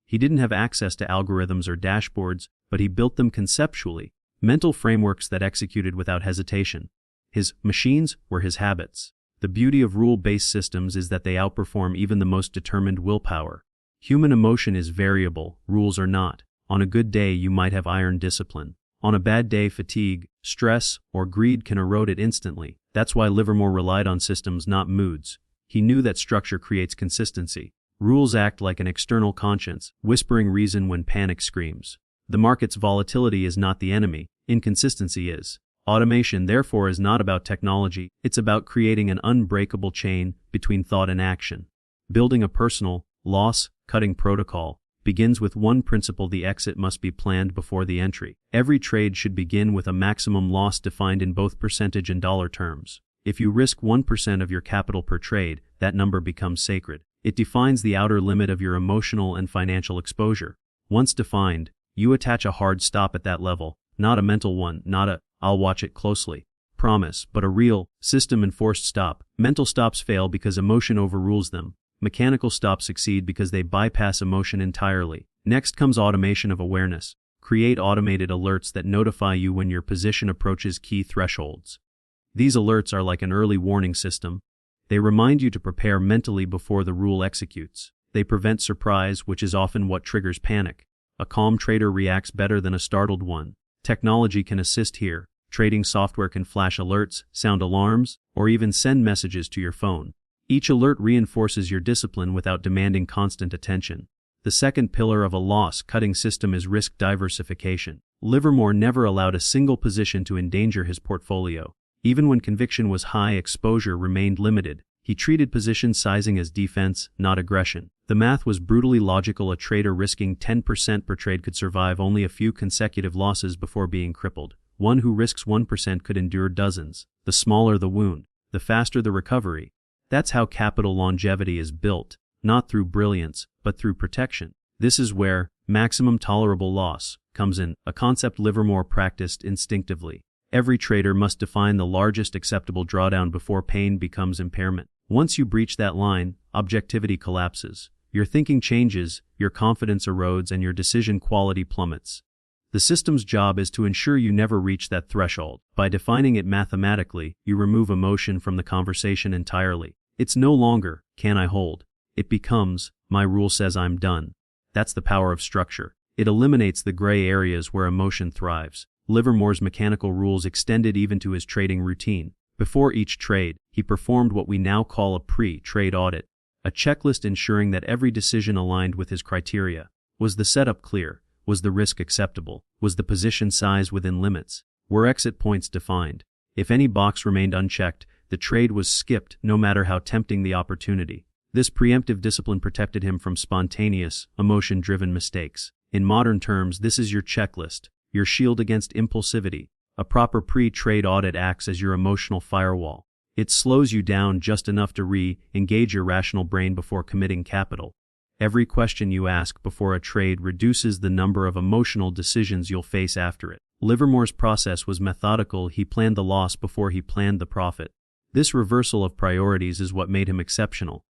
He didn't have access to algorithms or dashboards, but he built them conceptually, mental frameworks that executed without hesitation. His machines were his habits. The beauty of rule-based systems is that they outperform even the most determined willpower. Human emotion is variable, rules are not. On a good day you might have iron discipline. On a bad day fatigue, stress, or greed can erode it instantly. That's why Livermore relied on systems, not moods. He knew that structure creates consistency. Rules act like an external conscience, whispering reason when panic screams. The market's volatility is not the enemy, inconsistency is. Automation, therefore, is not about technology, it's about creating an unbreakable chain between thought and action. Building a personal, loss-cutting protocol begins with one principle: the exit must be planned before the entry. Every trade should begin with a maximum loss defined in both percentage and dollar terms. If you risk 1% of your capital per trade, that number becomes sacred. It defines the outer limit of your emotional and financial exposure. Once defined, you attach a hard stop at that level, not a mental one, not a "I'll watch it closely" promise, but a real, system-enforced stop. Mental stops fail because emotion overrules them. Mechanical stops succeed because they bypass emotion entirely. Next comes automation of awareness. Create automated alerts that notify you when your position approaches key thresholds. These alerts are like an early warning system. They remind you to prepare mentally before the rule executes. They prevent surprise, which is often what triggers panic. A calm trader reacts better than a startled one. Technology can assist here. Trading software can flash alerts, sound alarms, or even send messages to your phone. Each alert reinforces your discipline without demanding constant attention. The second pillar of a loss-cutting system is risk diversification. Livermore never allowed a single position to endanger his portfolio. Even when conviction was high, exposure remained limited. He treated position sizing as defense, not aggression. The math was brutally logical. A trader risking 10% per trade could survive only a few consecutive losses before being crippled. One who risks 1% could endure dozens. The smaller the wound, the faster the recovery. That's how capital longevity is built, not through brilliance, but through protection. This is where maximum tolerable loss comes in, a concept Livermore practiced instinctively. Every trader must define the largest acceptable drawdown before pain becomes impairment. Once you breach that line, objectivity collapses. Your thinking changes, your confidence erodes, and your decision quality plummets. The system's job is to ensure you never reach that threshold. By defining it mathematically, you remove emotion from the conversation entirely. It's no longer, "Can I hold?" It becomes, "My rule says I'm done." That's the power of structure. It eliminates the gray areas where emotion thrives. Livermore's mechanical rules extended even to his trading routine. Before each trade, he performed what we now call a pre-trade audit, a checklist ensuring that every decision aligned with his criteria. Was the setup clear? Was the risk acceptable? Was the position size within limits? Were exit points defined? If any box remained unchecked, the trade was skipped, no matter how tempting the opportunity. This preemptive discipline protected him from spontaneous, emotion-driven mistakes. In modern terms, this is your checklist, your shield against impulsivity. A proper pre-trade audit acts as your emotional firewall. It slows you down just enough to re-engage your rational brain before committing capital. Every question you ask before a trade reduces the number of emotional decisions you'll face after it. Livermore's process was methodical. He planned the loss before he planned the profit. This reversal of priorities is what made him exceptional.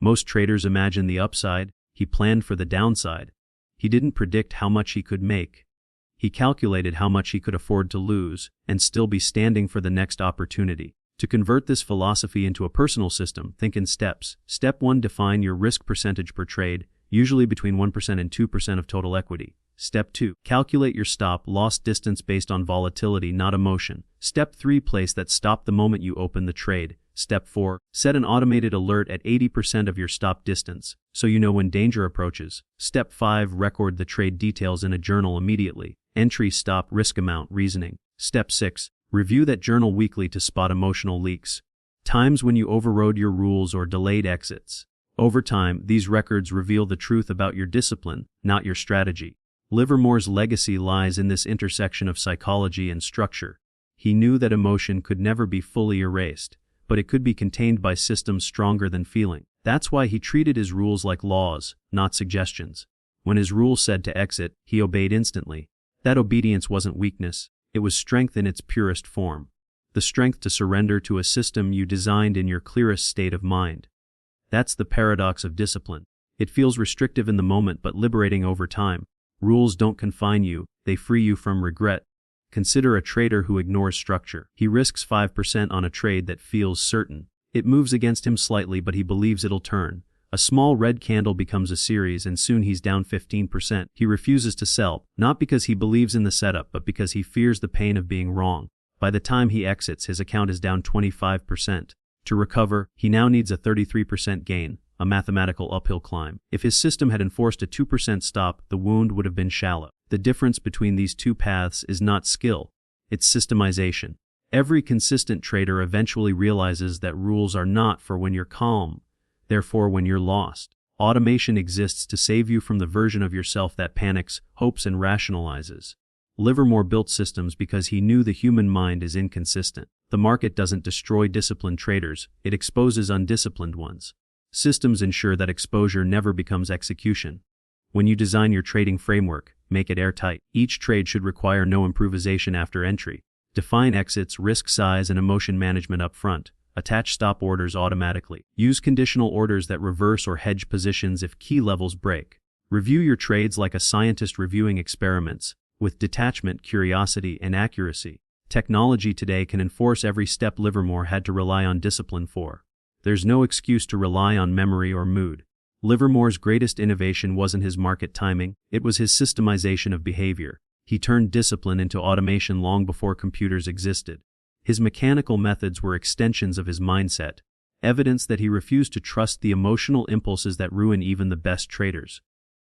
Most traders imagine the upside. He planned for the downside. He didn't predict how much he could make. He calculated how much he could afford to lose and still be standing for the next opportunity. To convert this philosophy into a personal system, think in steps. Step 1: define your risk percentage per trade, usually between 1% and 2% of total equity. Step 2: calculate your stop-loss distance based on volatility, not emotion. Step 3: place that stop the moment you open the trade. Step 4: set an automated alert at 80% of your stop distance, so you know when danger approaches. Step 5: record the trade details in a journal immediately. Entry, stop, risk amount, reasoning. Step 6: review that journal weekly to spot emotional leaks. Times when you overrode your rules or delayed exits. Over time, these records reveal the truth about your discipline, not your strategy. Livermore's legacy lies in this intersection of psychology and structure. He knew that emotion could never be fully erased, but it could be contained by systems stronger than feeling. That's why he treated his rules like laws, not suggestions. When his rule said to exit, he obeyed instantly. That obedience wasn't weakness, it was strength in its purest form. The strength to surrender to a system you designed in your clearest state of mind. That's the paradox of discipline. It feels restrictive in the moment but liberating over time. Rules don't confine you, they free you from regret. Consider a trader who ignores structure. He risks 5% on a trade that feels certain. It moves against him slightly but he believes it'll turn. A small red candle becomes a series and soon he's down 15%. He refuses to sell, not because he believes in the setup but because he fears the pain of being wrong. By the time he exits, his account is down 25%. To recover, he now needs a 33% gain, a mathematical uphill climb. If his system had enforced a 2% stop, the wound would have been shallow. The difference between these two paths is not skill, it's systemization. Every consistent trader eventually realizes that rules are not for when you're calm, they're for when you're lost. Automation exists to save you from the version of yourself that panics, hopes, and rationalizes. Livermore built systems because he knew the human mind is inconsistent. The market doesn't destroy disciplined traders, it exposes undisciplined ones. Systems ensure that exposure never becomes execution. When you design your trading framework, make it airtight. Each trade should require no improvisation after entry. Define exits, risk size, and emotion management up front. Attach stop orders automatically. Use conditional orders that reverse or hedge positions if key levels break. Review your trades like a scientist reviewing experiments, with detachment, curiosity, and accuracy. Technology today can enforce every step Livermore had to rely on discipline for. There's no excuse to rely on memory or mood. Livermore's greatest innovation wasn't his market timing, it was his systemization of behavior. He turned discipline into automation long before computers existed. His mechanical methods were extensions of his mindset, evidence that he refused to trust the emotional impulses that ruin even the best traders.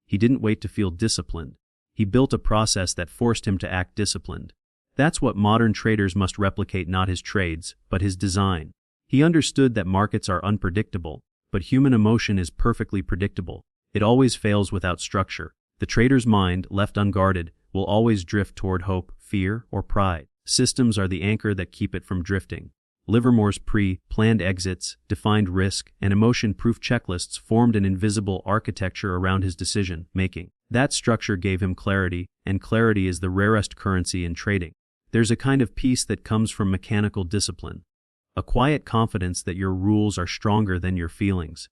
He didn't wait to feel disciplined. He built a process that forced him to act disciplined. That's what modern traders must replicate, not his trades, but his design. He understood that markets are unpredictable, but human emotion is perfectly predictable. It always fails without structure. The trader's mind, left unguarded, will always drift toward hope, fear, or pride. Systems are the anchor that keep it from drifting. Livermore's pre-planned exits, defined risk, and emotion-proof checklists formed an invisible architecture around his decision-making. That structure gave him clarity, and clarity is the rarest currency in trading. There's a kind of peace that comes from mechanical discipline. A quiet confidence that your rules are stronger than your feelings.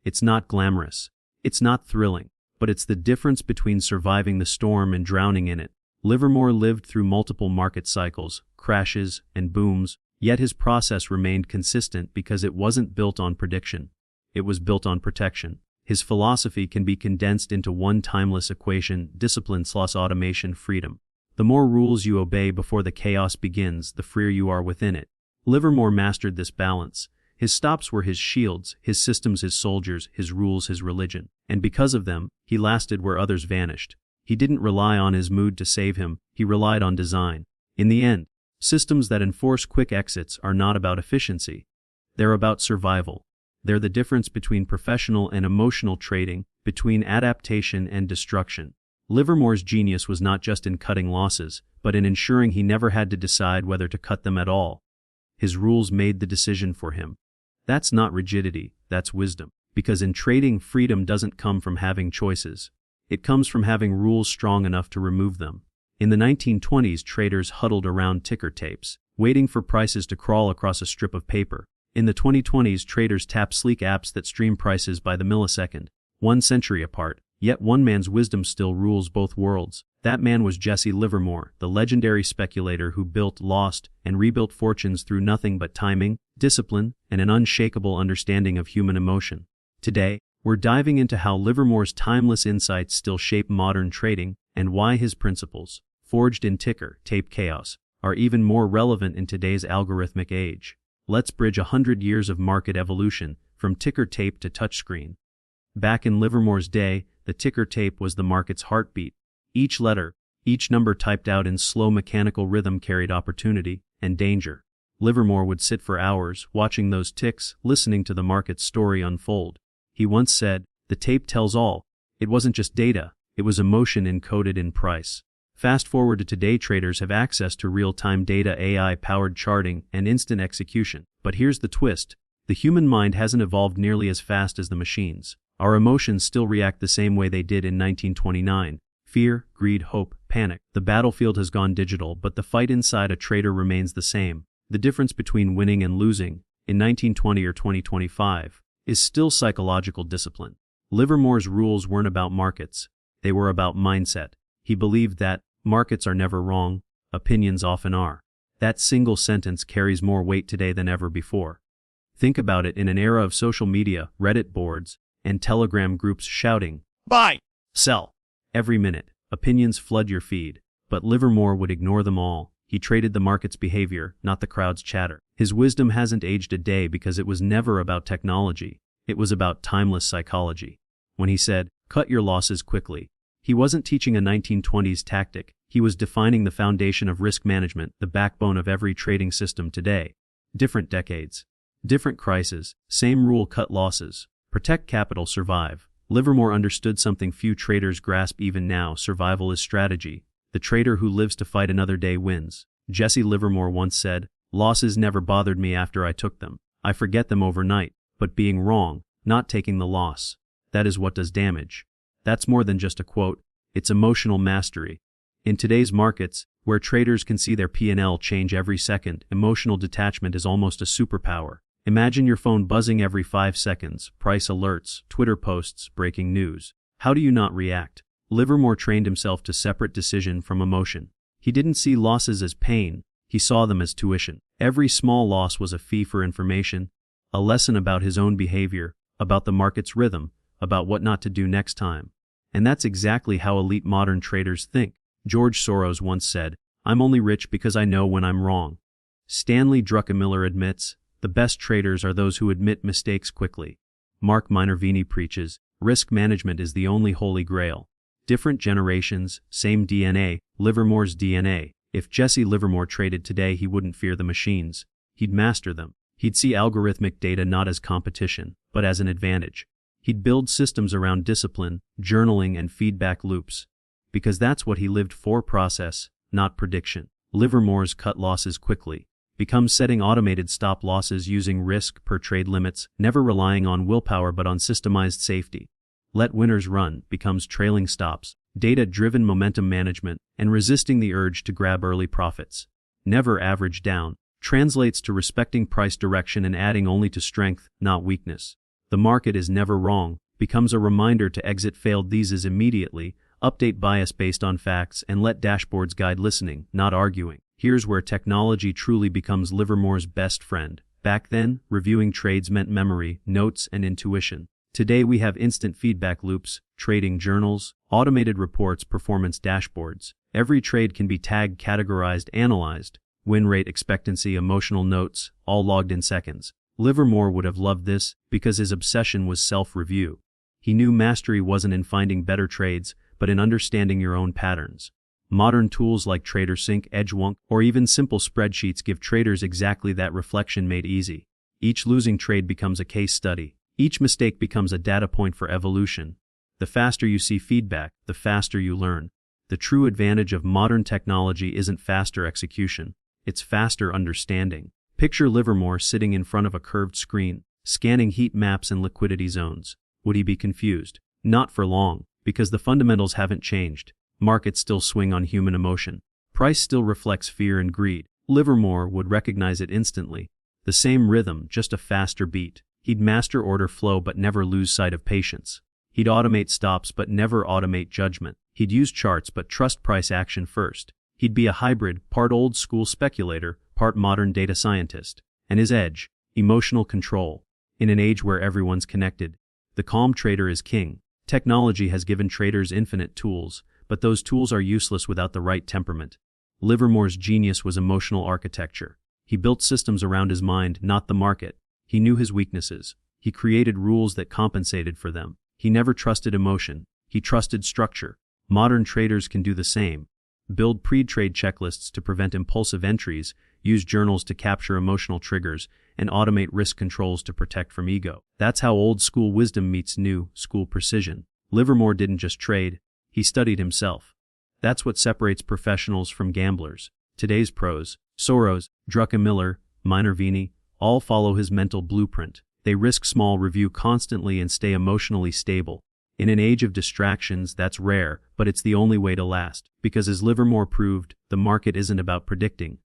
It's not glamorous. It's not thrilling. But it's the difference between surviving the storm and drowning in it. Livermore lived through multiple market cycles, crashes, and booms, yet his process remained consistent because it wasn't built on prediction. It was built on protection. His philosophy can be condensed into one timeless equation: discipline/automation, freedom. The more rules you obey before the chaos begins, the freer you are within it. Livermore mastered this balance. His stops were his shields, his systems his soldiers, his rules his religion. And because of them, he lasted where others vanished. He didn't rely on his mood to save him, he relied on design. In the end, systems that enforce quick exits are not about efficiency. They're about survival. They're the difference between professional and emotional trading, between adaptation and destruction. Livermore's genius was not just in cutting losses, but in ensuring he never had to decide whether to cut them at all. His rules made the decision for him. That's not rigidity, that's wisdom. Because in trading, freedom doesn't come from having choices. It comes from having rules strong enough to remove them. In the 1920s, traders huddled around ticker tapes, waiting for prices to crawl across a strip of paper. In the 2020s, traders tap sleek apps that stream prices by the millisecond, 1 century apart. Yet one man's wisdom still rules both worlds. That man was Jesse Livermore, the legendary speculator who built, lost, and rebuilt fortunes through nothing but timing, discipline, and an unshakable understanding of human emotion. Today, we're diving into how Livermore's timeless insights still shape modern trading, and why his principles, forged in ticker tape chaos, are even more relevant in today's algorithmic age. Let's bridge 100 years of market evolution, from ticker tape to touchscreen. Back in Livermore's day, the ticker tape was the market's heartbeat. Each letter, each number typed out in slow mechanical rhythm carried opportunity and danger. Livermore would sit for hours, watching those ticks, listening to the market's story unfold. He once said, "The tape tells all." It wasn't just data, it was emotion encoded in price. Fast forward to today, traders have access to real-time data, AI-powered charting, and instant execution. But here's the twist. The human mind hasn't evolved nearly as fast as the machines. Our emotions still react the same way they did in 1929. Fear, greed, hope, panic. The battlefield has gone digital, but the fight inside a trader remains the same. The difference between winning and losing, in 1920 or 2025, is still psychological discipline. Livermore's rules weren't about markets. They were about mindset. He believed that markets are never wrong, opinions often are. That single sentence carries more weight today than ever before. Think about it in an era of social media, Reddit boards, and Telegram groups shouting, "Buy! Sell!" every minute. Opinions flood your feed, but Livermore would ignore them all. He traded the market's behavior, not the crowd's chatter. His wisdom hasn't aged a day because it was never about technology. It was about timeless psychology. When he said, "Cut your losses quickly," he wasn't teaching a 1920s tactic. He was defining the foundation of risk management, the backbone of every trading system today. Different decades, different crises, same rule: cut losses. Protect capital, survive. Livermore understood something few traders grasp even now: survival is strategy. The trader who lives to fight another day wins. Jesse Livermore once said, "Losses never bothered me after I took them. I forget them overnight, but being wrong, not taking the loss, that is what does damage." That's more than just a quote, it's emotional mastery. In today's markets, where traders can see their P&L change every second, emotional detachment is almost a superpower. Imagine your phone buzzing every 5 seconds, price alerts, Twitter posts, breaking news. How do you not react? Livermore trained himself to separate decision from emotion. He didn't see losses as pain, he saw them as tuition. Every small loss was a fee for information, a lesson about his own behavior, about the market's rhythm, about what not to do next time. And that's exactly how elite modern traders think. George Soros once said, "I'm only rich because I know when I'm wrong." Stanley Druckenmiller admits, "The best traders are those who admit mistakes quickly." Mark Minervini preaches, "Risk management is the only holy grail." Different generations, same DNA, Livermore's DNA. If Jesse Livermore traded today, he wouldn't fear the machines. He'd master them. He'd see algorithmic data not as competition, but as an advantage. He'd build systems around discipline, journaling, and feedback loops. Because that's what he lived for: process, not prediction. Livermore's cut losses quickly becomes setting automated stop losses using risk per trade limits, never relying on willpower but on systemized safety. Let winners run becomes trailing stops, data-driven momentum management, and resisting the urge to grab early profits. Never average down translates to respecting price direction and adding only to strength, not weakness. The market is never wrong becomes a reminder to exit failed theses immediately, update bias based on facts, and let dashboards guide listening, not arguing. Here's where technology truly becomes Livermore's best friend. Back then, reviewing trades meant memory, notes, and intuition. Today we have instant feedback loops, trading journals, automated reports, performance dashboards. Every trade can be tagged, categorized, analyzed. Win rate, expectancy, emotional notes, all logged in seconds. Livermore would have loved this because his obsession was self-review. He knew mastery wasn't in finding better trades, but in understanding your own patterns. Modern tools like TraderSync, EdgeWonk, or even simple spreadsheets give traders exactly that: reflection made easy. Each losing trade becomes a case study. Each mistake becomes a data point for evolution. The faster you see feedback, the faster you learn. The true advantage of modern technology isn't faster execution, it's faster understanding. Picture Livermore sitting in front of a curved screen, scanning heat maps and liquidity zones. Would he be confused? Not for long, because the fundamentals haven't changed. Markets still swing on human emotion. Price still reflects fear and greed. Livermore would recognize it instantly. The same rhythm, just a faster beat. He'd master order flow but never lose sight of patience. He'd automate stops but never automate judgment. He'd use charts but trust price action first. He'd be a hybrid, part old school speculator, part modern data scientist. And his edge, emotional control. In an age where everyone's connected, the calm trader is king. Technology has given traders infinite tools, but those tools are useless without the right temperament. Livermore's genius was emotional architecture. He built systems around his mind, not the market. He knew his weaknesses. He created rules that compensated for them. He never trusted emotion. He trusted structure. Modern traders can do the same. Build pre-trade checklists to prevent impulsive entries, use journals to capture emotional triggers, and automate risk controls to protect from ego. That's how old school wisdom meets new school precision. Livermore didn't just trade, he studied himself. That's what separates professionals from gamblers. Today's pros: Soros, Druckenmiller, Minervini, all follow his mental blueprint. They risk small, review constantly, and stay emotionally stable. In an age of distractions, that's rare, but it's the only way to last. Because as Livermore proved, the market isn't about predicting.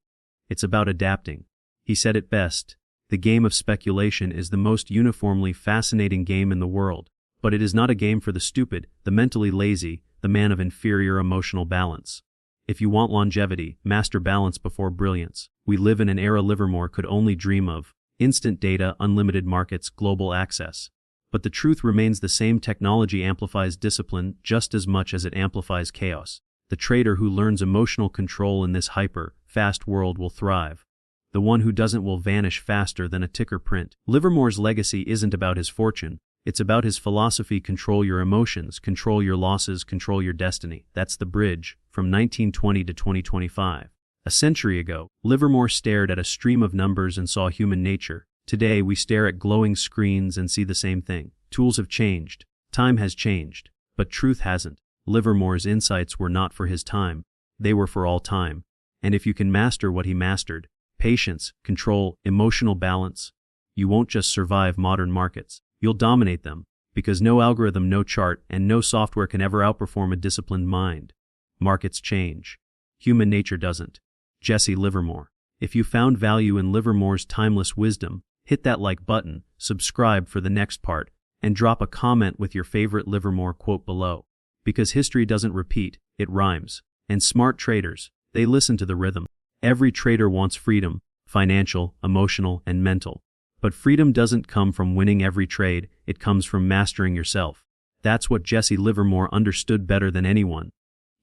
It's about adapting. He said it best: the game of speculation is the most uniformly fascinating game in the world. But it is not a game for the stupid, the mentally lazy, the man of inferior emotional balance. If you want longevity, master balance before brilliance. We live in an era Livermore could only dream of: instant data, unlimited markets, global access. But the truth remains the same: technology amplifies discipline just as much as it amplifies chaos. The trader who learns emotional control in this hyper-fast world will thrive. The one who doesn't will vanish faster than a ticker print. Livermore's legacy isn't about his fortune. It's about his philosophy: control your emotions, control your losses, control your destiny. That's the bridge from 1920 to 2025. A century ago, Livermore stared at a stream of numbers and saw human nature. Today, we stare at glowing screens and see the same thing. Tools have changed. Time has changed. But truth hasn't. Livermore's insights were not for his time. They were for all time. And if you can master what he mastered, patience, control, emotional balance, you won't just survive modern markets. You'll dominate them, because no algorithm, no chart, and no software can ever outperform a disciplined mind. Markets change. Human nature doesn't. Jesse Livermore. If you found value in Livermore's timeless wisdom, hit that like button, subscribe for the next part, and drop a comment with your favorite Livermore quote below. Because history doesn't repeat, it rhymes. And smart traders, they listen to the rhythm. Every trader wants freedom, financial, emotional, and mental. But freedom doesn't come from winning every trade, it comes from mastering yourself. That's what Jesse Livermore understood better than anyone.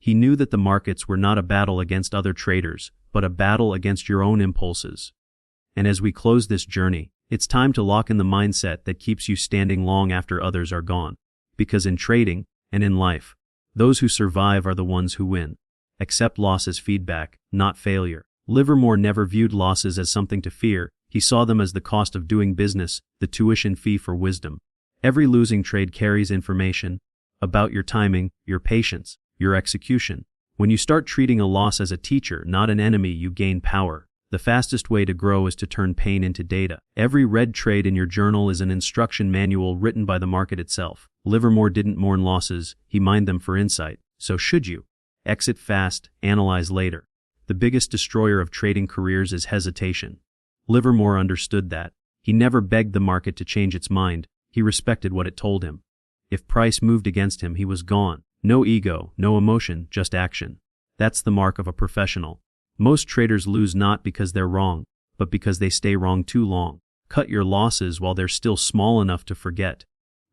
He knew that the markets were not a battle against other traders, but a battle against your own impulses. And as we close this journey, it's time to lock in the mindset that keeps you standing long after others are gone. Because in trading, and in life, those who survive are the ones who win. Accept loss as feedback, not failure. Livermore never viewed losses as something to fear. He saw them as the cost of doing business, the tuition fee for wisdom. Every losing trade carries information about your timing, your patience, your execution. When you start treating a loss as a teacher, not an enemy, you gain power. The fastest way to grow is to turn pain into data. Every red trade in your journal is an instruction manual written by the market itself. Livermore didn't mourn losses, he mined them for insight. So should you? Exit fast, analyze later. The biggest destroyer of trading careers is hesitation. Livermore understood that. He never begged the market to change its mind, he respected what it told him. If price moved against him, he was gone. No ego, no emotion, just action. That's the mark of a professional. Most traders lose not because they're wrong, but because they stay wrong too long. Cut your losses while they're still small enough to forget.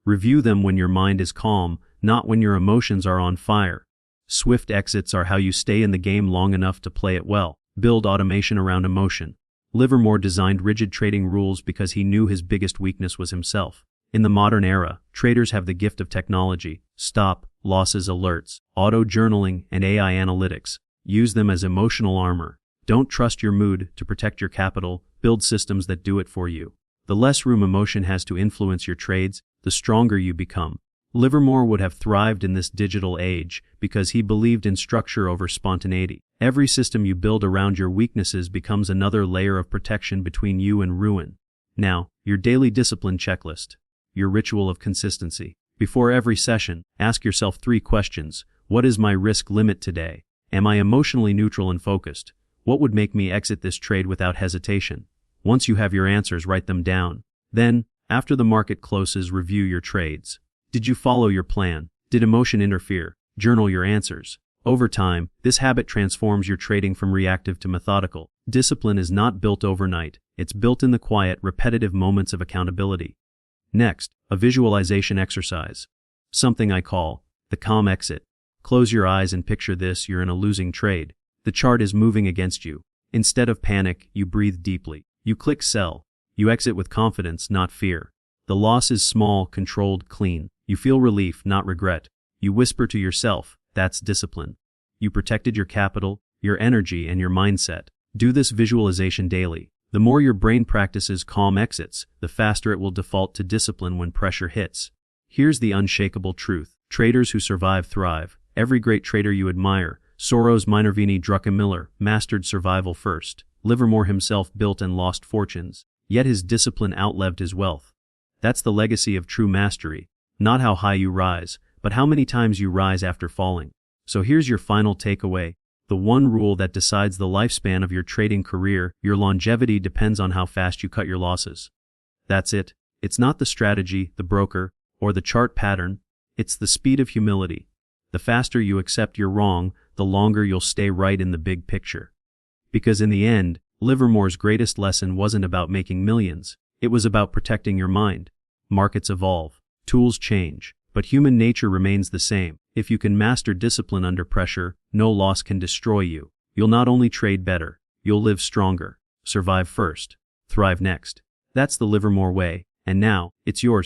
Review them when your mind is calm, not when your emotions are on fire. Swift exits are how you stay in the game long enough to play it well. Build automation around emotion. Livermore designed rigid trading rules because he knew his biggest weakness was himself. In the modern era, traders have the gift of technology: stop, losses alerts, auto-journaling, and AI analytics. Use them as emotional armor. Don't trust your mood to protect your capital, build systems that do it for you. The less room emotion has to influence your trades, the stronger you become. Livermore would have thrived in this digital age because he believed in structure over spontaneity. Every system you build around your weaknesses becomes another layer of protection between you and ruin. Now, your daily discipline checklist. Your ritual of consistency. Before every session, ask yourself 3 questions. What is my risk limit today? Am I emotionally neutral and focused? What would make me exit this trade without hesitation? Once you have your answers, write them down. Then, after the market closes, review your trades. Did you follow your plan? Did emotion interfere? Journal your answers. Over time, this habit transforms your trading from reactive to methodical. Discipline is not built overnight. It's built in the quiet, repetitive moments of accountability. Next, a visualization exercise. Something I call the calm exit. Close your eyes and picture this: you're in a losing trade. The chart is moving against you. Instead of panic, you breathe deeply. You click sell. You exit with confidence, not fear. The loss is small, controlled, clean. You feel relief, not regret. You whisper to yourself, that's discipline. You protected your capital, your energy, and your mindset. Do this visualization daily. The more your brain practices calm exits, the faster it will default to discipline when pressure hits. Here's the unshakable truth. Traders who survive thrive. Every great trader you admire, Soros, Minervini, Druckenmiller, mastered survival first. Livermore himself built and lost fortunes. Yet his discipline outlived his wealth. That's the legacy of true mastery, not how high you rise, but how many times you rise after falling. So here's your final takeaway. The one rule that decides the lifespan of your trading career: your longevity depends on how fast you cut your losses. That's it. It's not the strategy, the broker, or the chart pattern. It's the speed of humility. The faster you accept you're wrong, the longer you'll stay right in the big picture. Because in the end, Livermore's greatest lesson wasn't about making millions. It was about protecting your mind. Markets evolve, tools change, but human nature remains the same. If you can master discipline under pressure, no loss can destroy you. You'll not only trade better, you'll live stronger. Survive first, thrive next. That's the Livermore way, and now, it's yours.